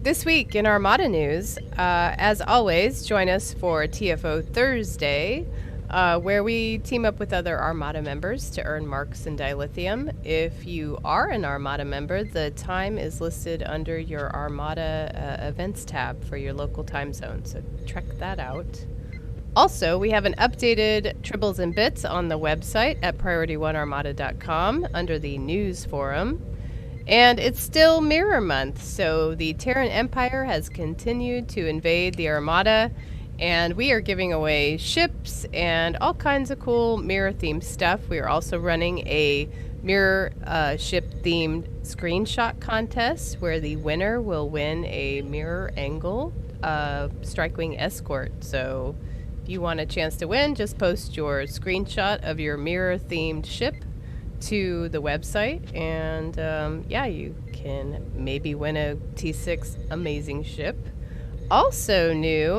This week in Armada news, as always, join us for TFO Thursday, where we team up with other Armada members to earn marks and dilithium. If you are an Armada member, the time is listed under your Armada events tab for your local time zone, so check that out. Also, we have an updated Tribbles and Bits on the website at PriorityOneArmada.com under the news forum. And it's still Mirror Month, so the Terran Empire has continued to invade the Armada, and we are giving away ships and all kinds of cool mirror-themed stuff. We are also running a mirror ship-themed screenshot contest where the winner will win a mirror angle Strike-Wing Escort. So if you want a chance to win, just post your screenshot of your mirror-themed ship to the website, and you can maybe win a T6 amazing ship. Also new,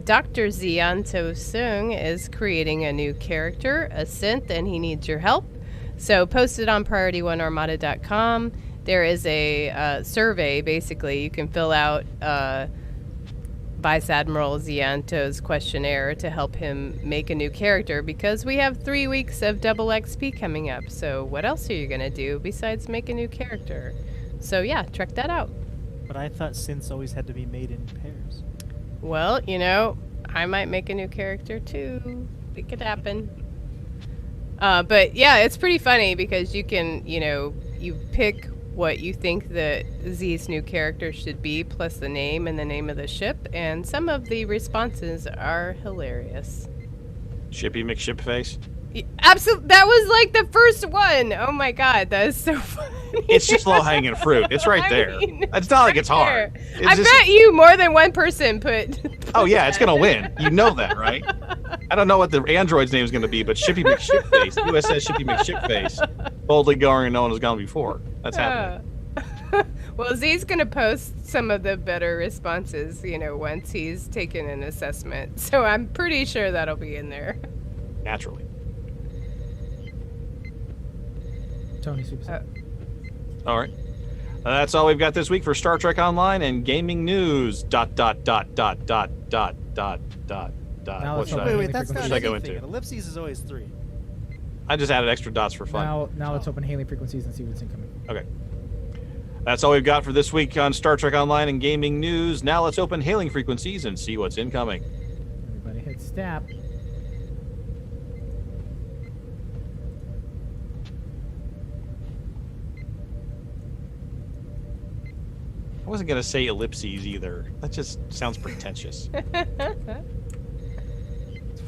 Dr. Zianto Sung is creating a new character, a synth, and he needs your help. So post it on PriorityOneArmada.com. There is a survey, basically, you can fill out Vice Admiral Zianto's questionnaire to help him make a new character, because we have 3 weeks of double XP coming up. So what else are you going to do besides make a new character? So yeah, check that out. But I thought synths always had to be made in pairs. Well, I might make a new character too. It could happen. But yeah, it's pretty funny because you can, you pick what you think the Z's new character should be, plus the name and the name of the ship, and some of the responses are hilarious. Shippy McShipface. Absolutely, that was like the first one. Oh my god, that is so funny. It's just low-hanging fruit. It's right there. It's not like it's hard. I bet you more than one person put. Oh yeah, it's gonna win. You know that, right? I don't know what the android's name is going to be, but Shippy McShipface, USS Shippy McShipface, boldly going and no one has gone before. That's happening. Well, Z's going to post some of the better responses, once he's taken an assessment. So I'm pretty sure that'll be in there. Naturally. Tony Super. All right. That's all we've got this week for Star Trek Online and gaming news. ... Now What should Wait, that's not should I go anything. into? An ellipses is always 3. I just added extra dots for fun. Now let's open hailing frequencies and see what's incoming. Okay. That's all we've got for this week on Star Trek Online and gaming news. Now let's open hailing frequencies and see what's incoming. Everybody hit stab. I wasn't going to say ellipses either. That just sounds pretentious. That's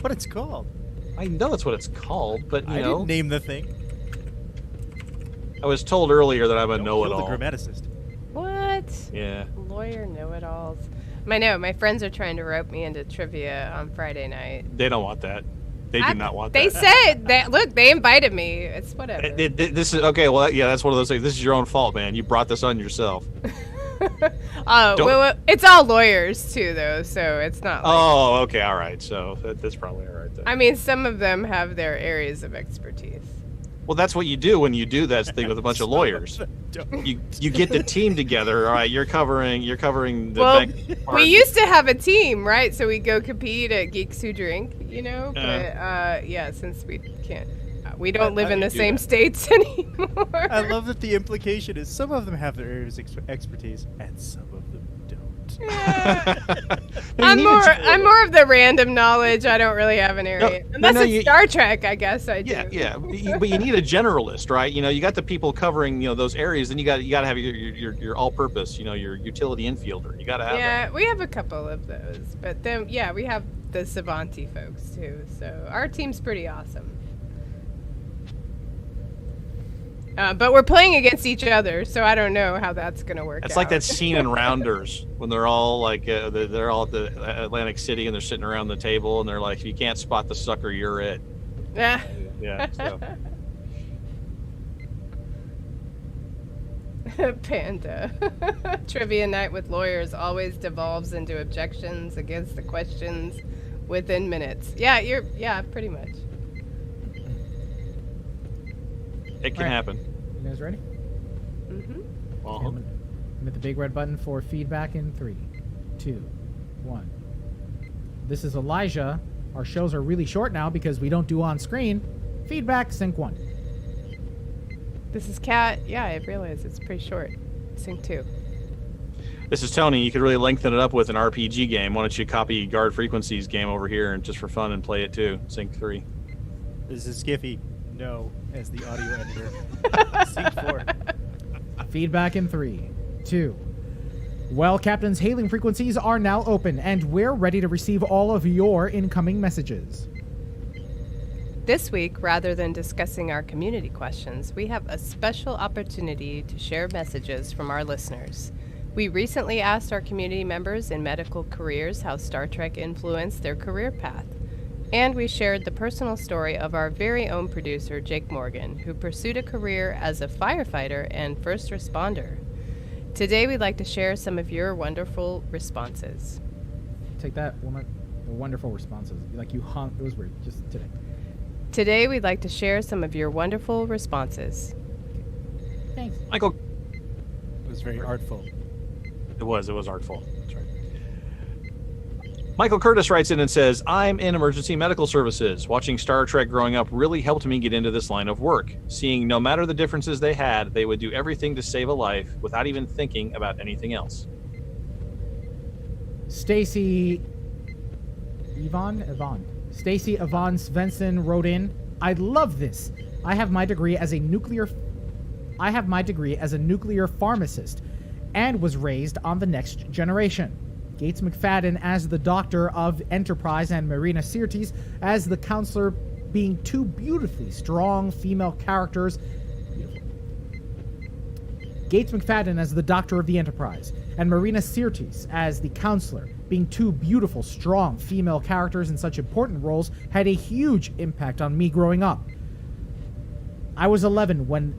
what it's called. I know that's what it's called, but I didn't name the thing. I was told earlier that I'm a Don't know-it-all. kill the grammaticist. What? Yeah. Lawyer know-it-alls. I know. My friends are trying to rope me into trivia on Friday night. They don't want that. They do not want They that. said that. Look, they invited me. It's whatever. This is okay. Well, yeah, that's one of those things. This is your own fault, man. You brought this on yourself. Well, it's all lawyers too, though, so it's not. Like, Oh, okay, all right. So that's probably all right then. I mean, some of them have their areas of expertise. Well, that's what you do when you do that thing with a bunch of lawyers. You get the team together. All right, you're covering the Well, bank part. we used to have a team, right? So we go compete at Geeks Who Drink, But yeah, since we can't, we don't live in the same states anymore. I love that the implication is some of them have their areas of expertise and some of them don't. I'm more of the random knowledge. I don't really have an area. Unless it's Star Trek, I guess I do. Yeah. But you need a generalist, right? You got the people covering, those areas. Then you got to have your all-purpose, your utility infielder. You got to have. Yeah, we have a couple of those, but then we have the Savanti folks too. So our team's pretty awesome. But we're playing against each other, so I don't know how that's gonna work. It's like that scene in Rounders when they're all like they're all at the Atlantic City and they're sitting around the table and they're like, if you can't spot the sucker, you're it. Yeah. So. Panda. Trivia night with lawyers always devolves into objections against the questions within minutes. Yeah, pretty much. It can happen. You guys ready? Mm-hmm. Uh-huh. And hit the big red button for feedback in 3, 2, 1. This is Elijah. Our shows are really short now because we don't do on screen. Feedback, sync 1. This is Kat. Yeah, I realize it's pretty short. Sync 2. This is Tony. You could really lengthen it up with an RPG game. Why don't you copy Guard Frequencies game over here and just for fun and play it too? Sync 3. This is Skiffy. No, as the audio editor. Sync 4. Feedback in 3, 2. Well, Captain's hailing frequencies are now open, and we're ready to receive all of your incoming messages. This week, rather than discussing our community questions, we have a special opportunity to share messages from our listeners. We recently asked our community members in medical careers how Star Trek influenced their career path. And we shared the personal story of our very own producer, Jake Morgan, who pursued a career as a firefighter and first responder. Today, we'd like to share some of your wonderful responses. Take that, woman. Wonderful responses. Like you hung. It was weird. Just today. Today, we'd like to share some of your wonderful responses. Thanks. Michael. It was very artful. It was artful. That's right. Michael Curtis writes in and says, I'm in emergency medical services. Watching Star Trek growing up really helped me get into this line of work. Seeing no matter the differences they had, they would do everything to save a life without even thinking about anything else. Stacy Yvonne Svensson wrote in, I love this. I have my degree as a nuclear pharmacist and was raised on the Next Generation. Gates McFadden as the Doctor of Enterprise and Marina Sirtis as the Counselor, being two beautifully strong female characters. Beautiful. Gates McFadden as the Doctor of the Enterprise and Marina Sirtis as the Counselor, being two beautiful, strong female characters in such important roles had a huge impact on me growing up. I was 11 when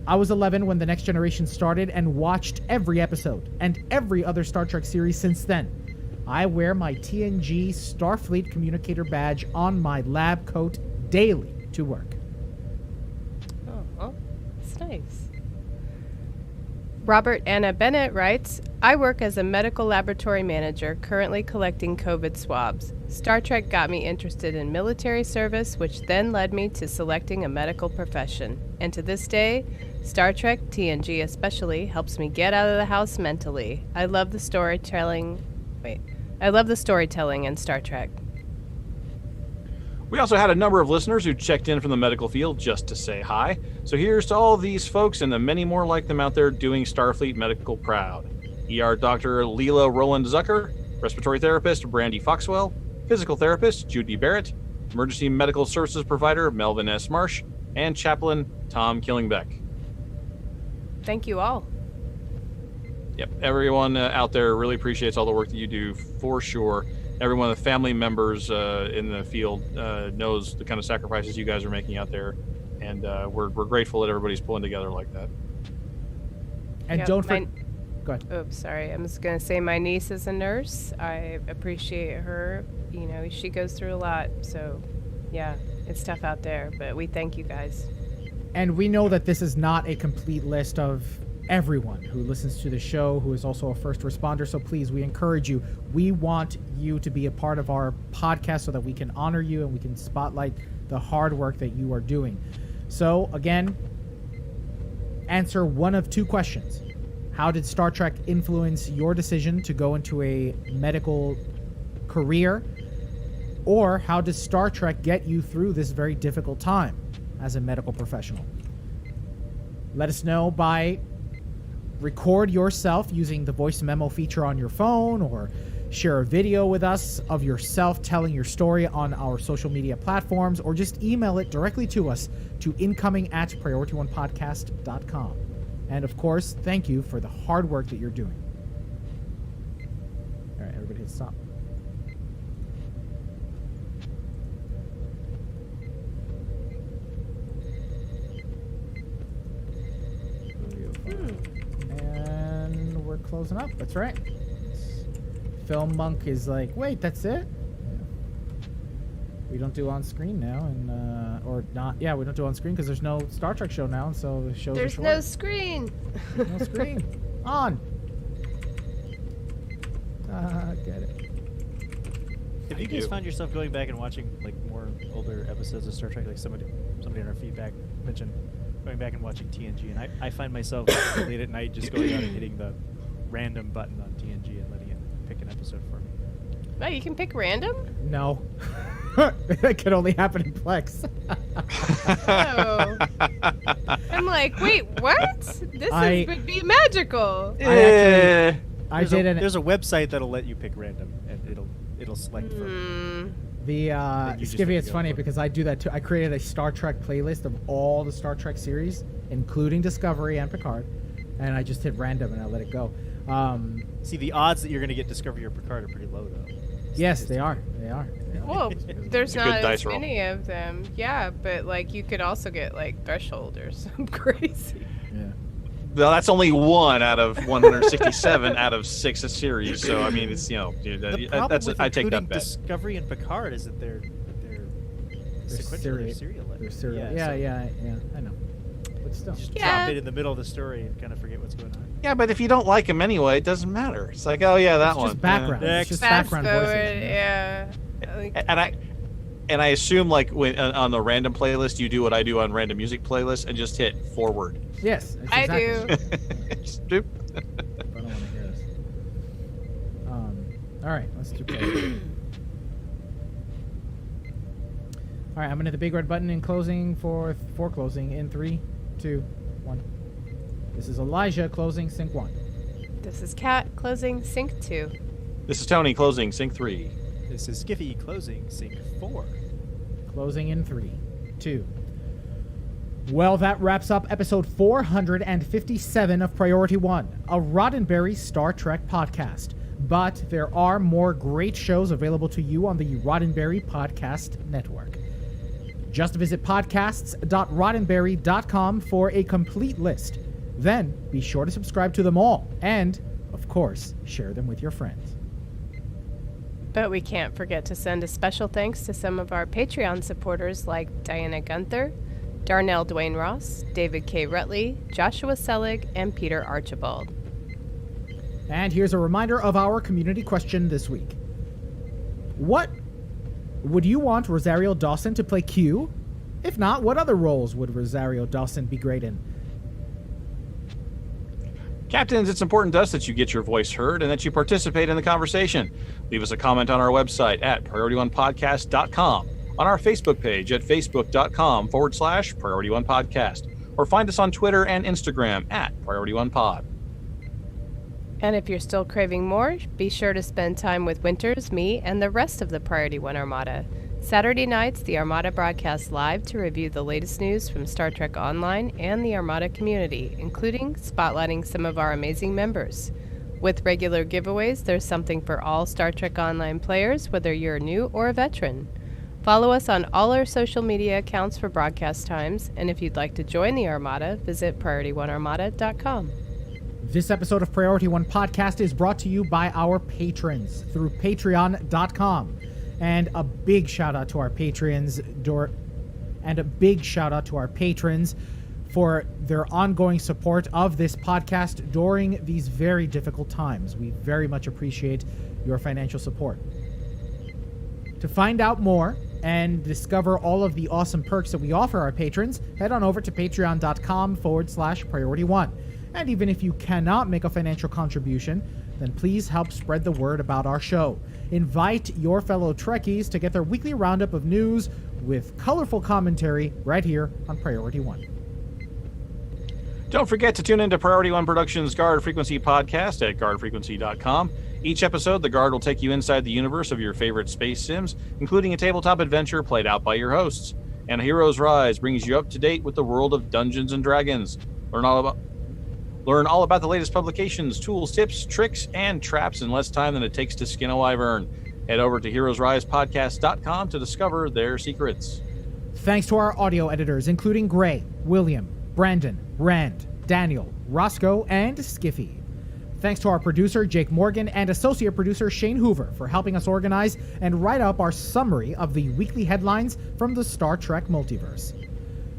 The Next Generation started and watched every episode and every other Star Trek series since then. I wear my TNG Starfleet communicator badge on my lab coat daily to work. Oh, that's nice. Robert Anna Bennett writes, I work as a medical laboratory manager currently collecting COVID swabs. Star Trek got me interested in military service, which then led me to selecting a medical profession. And to this day, Star Trek, TNG especially, helps me get out of the house mentally. I love the storytelling in Star Trek. We also had a number of listeners who checked in from the medical field just to say hi. So here's to all these folks and the many more like them out there doing Starfleet Medical proud. ER Dr. Leela Roland Zucker, respiratory therapist Brandy Foxwell, physical therapist Judy Barrett, emergency medical services provider Melvin S. Marsh, and chaplain Tom Killingbeck. Thank you all. Yep, everyone out there really appreciates all the work that you do, for sure. Every one of the family members in the field knows the kind of sacrifices you guys are making out there, and we're grateful that everybody's pulling together like that. And Yep, don't forget... Go ahead. Oops, sorry. I'm just going to say my niece is a nurse. I appreciate her. You know, she goes through a lot, so yeah, it's tough out there, but we thank you guys. And we know that this is not a complete list of everyone who listens to the show who is also a first responder, so please, we encourage you. We want you to be a part of our podcast so that we can honor you and we can spotlight the hard work that you are doing. So again, answer one of two questions. How did Star Trek influence your decision to go into a medical career? Or how does Star Trek get you through this very difficult time as a medical professional? Let us know by record yourself using the voice memo feature on your phone, or share a video with us of yourself telling your story on our social media platforms, or just email it directly to us to incoming@PriorityOnePodcast.com. And of course, thank you for the hard work that you're doing. All right, everybody hit stop. And we're closing up. That's right. Film Monk is like, wait, that's it? We don't do on screen now, and or not. Yeah, we don't do on screen because there's no Star Trek show now, and so the shows There's are short. no screen. No screen. On. Get it. Have you guys found yourself going back and watching like more older episodes of Star Trek? Like somebody in our feedback mentioned going back and watching TNG, and I find myself late at night just going out and hitting the random button on TNG and letting it pick an episode for me. Oh, you can pick random? No. That can only happen in Plex. Oh. I'm like, wait, what? This would be magical. I There's did there's a website that'll let you pick random, and it'll select for The Skippy, it's funny because I do that too. I created a Star Trek playlist of all the Star Trek series, including Discovery and Picard, and I just hit random and I let it go. See, the odds that you're going to get Discovery or Picard are pretty low, though. Yes, they are. Well, there's a good not dice as roll. many of them. Yeah, but like you could also get like Threshold or some crazy. Yeah. Well, that's only one out of 167 out of 6 series. So I mean, it's The problem with I take that including bet. Discovery and Picard is that they're sequential, they're serial. They're serial. Yeah, Yeah, so I know. But still. You just Yeah. drop it in the middle of the story and kind of forget what's going on. Yeah, but if you don't like him anyway, it doesn't matter. It's like, oh yeah, that It's one. just background. Yeah. It's just Fast background forward, voices. yeah. Like, And I assume like when on the random playlist, you do what I do on random music playlists and just hit forward. Yes. It's I exactly. do. Just doop. I don't want to hear this. All right, let's do play. All right, I'm gonna hit the big red button in closing for closing in 3, 2, 1. This is Elijah closing sync 1. This is Kat closing sync 2. This is Tony closing sync 3. This is Skiffy closing sync 4. Closing in 3, 2. Well, that wraps up episode 457 of Priority One, a Roddenberry Star Trek podcast. but there are more great shows available to you on the Roddenberry Podcast Network. Just visit podcasts.roddenberry.com for a complete list. Then be sure to subscribe to them all and, of course, share them with your friends. But we can't forget to send a special thanks to some of our Patreon supporters like Diana Gunther, Darnell Dwayne Ross, David K. Rutley, Joshua Selig, and Peter Archibald. And here's a reminder of our community question this week. What would you want Rosario Dawson to play Q? If not, what other roles would Rosario Dawson be great in? Captains, it's important to us that you get your voice heard and that you participate in the conversation. Leave us a comment on our website at PriorityOnePodcast.com, on our Facebook page at Facebook.com/PriorityOnePodcast, or find us on Twitter and Instagram at PriorityOnePod. And if you're still craving more, be sure to spend time with Winters, me, and the rest of the Priority One Armada. Saturday nights, the Armada broadcasts live to review the latest news from Star Trek Online and the Armada community, including spotlighting some of our amazing members. With regular giveaways, there's something for all Star Trek Online players, whether you're new or a veteran. Follow us on all our social media accounts for broadcast times, and if you'd like to join the Armada, visit PriorityOneArmada.com. This episode of Priority One Podcast is brought to you by our patrons through Patreon.com. And a big shout out to our patrons for their ongoing support of this podcast during these very difficult times. We very much appreciate your financial support. To find out more and discover all of the awesome perks that we offer our patrons, head on over to patreon.com/PriorityOne. And even if you cannot make a financial contribution, then please help spread the word about our show. Invite your fellow Trekkies to get their weekly roundup of news with colorful commentary right here on Priority One. Don't forget to tune into Priority One Productions' Guard Frequency podcast at guardfrequency.com. Each episode, the Guard will take you inside the universe of your favorite space sims, including a tabletop adventure played out by your hosts. And Heroes Rise brings you up to date with the world of Dungeons and Dragons. Learn all about the latest publications, tools, tips, tricks, and traps in less time than it takes to skin a wyvern. Head over to heroesrisepodcast.com to discover their secrets. Thanks to our audio editors, including Gray, William, Brandon, Rand, Daniel, Roscoe, and Skiffy. Thanks to our producer, Jake Morgan, and associate producer, Shane Hoover, for helping us organize and write up our summary of the weekly headlines from the Star Trek multiverse.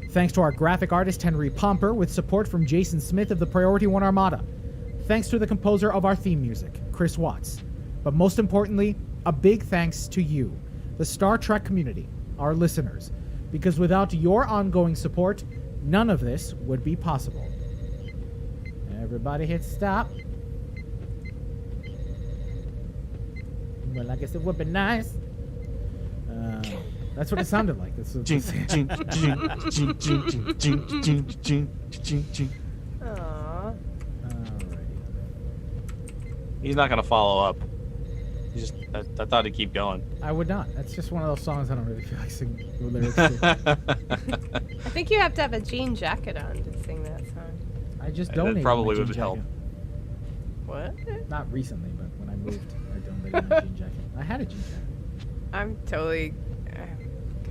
Thanks to our graphic artist, Henry Pomper, with support from Jason Smith of the Priority One Armada. Thanks to the composer of our theme music, Chris Watts. But most importantly, a big thanks to you, the Star Trek community, our listeners, because without your ongoing support, none of this would be possible. Everybody hit stop. Well, I guess it would be nice. That's what it sounded like. That's what Aww. He's not going to follow up. I thought he'd keep going. I would not. That's just one of those songs I don't really feel like singing the lyrics to. I think you have to have a jean jacket on to sing that song. I just donated. That probably my would jean help. jacket. What? Not recently, but when I moved, I donated my jean jacket. I had a jean jacket. I'm totally...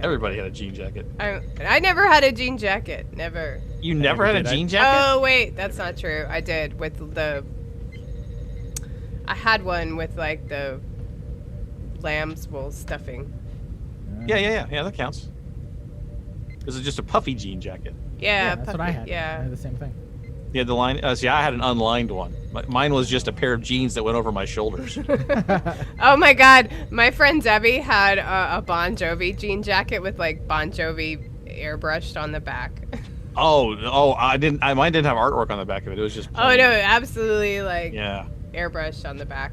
Everybody had a jean jacket. I never had a jean jacket. Never. You never had a jean jacket? Oh, wait. That's not true. I did with the... I had one with, like, the lamb's wool stuffing. Yeah, that counts. This is just a puffy jean jacket. Yeah, that's puffy, what I had. Yeah. I had the same thing. You had the line. See, I had an unlined one. Mine was just a pair of jeans that went over my shoulders. Oh my God, my friend Debbie had a Bon Jovi jean jacket with like Bon Jovi airbrushed on the back. Mine didn't have artwork on the back of it. It was just. Oh no, absolutely like. Yeah. Airbrushed on the back.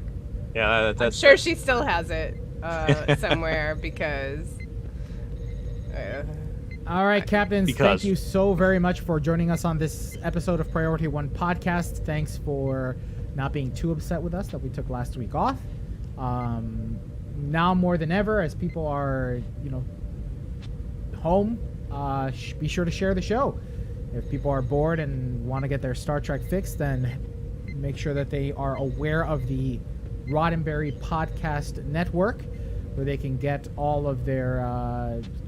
Yeah, that's. I'm sure she still has it somewhere because. All right, Captains, Because. Thank you so very much for joining us on this episode of Priority One Podcast. Thanks for not being too upset with us that we took last week off. Now more than ever, as people are, home, be sure to share the show. If people are bored and want to get their Star Trek fix, then make sure that they are aware of the Roddenberry Podcast Network, where they can get all of their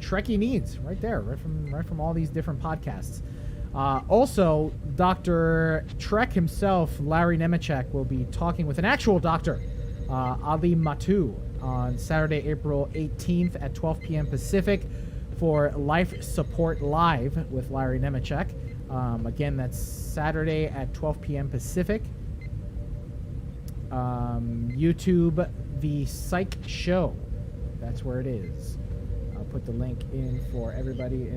Trekkie needs right there, right from all these different podcasts. Also, Dr. Trek himself, Larry Nemeczek, will be talking with an actual doctor, Ali Matu, on Saturday, April 18th at 12 p.m. Pacific for Life Support Live with Larry Nemeczek. Again, that's Saturday at 12 p.m. Pacific. YouTube, The Psych Show. That's where it is. I'll put the link in for everybody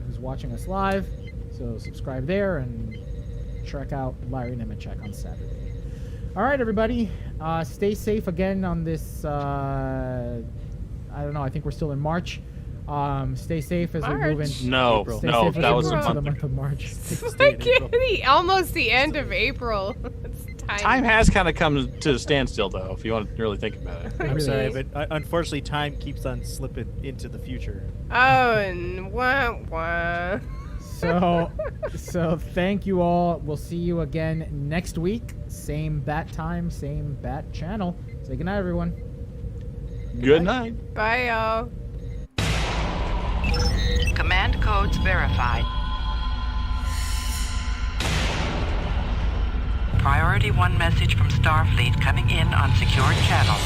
who's watching us live. So subscribe there and check out Larry Nemeczek on Saturday. All right, everybody. Stay safe again on this, I don't know, I think we're still in March. Stay safe as we move into No, April. no, Stay that safe was as we move a into the month month of March. Like almost the end of April. It's Time has kind of come to a standstill, though, if you want to really think about it. I'm sorry, but unfortunately, time keeps on slipping into the future. Oh, and wah wah. So thank you all. We'll see you again next week. Same bat time, same bat channel. Say goodnight, everyone. Good night. Bye, y'all. Command codes verified. Priority 1 message from Starfleet coming in on secured channel.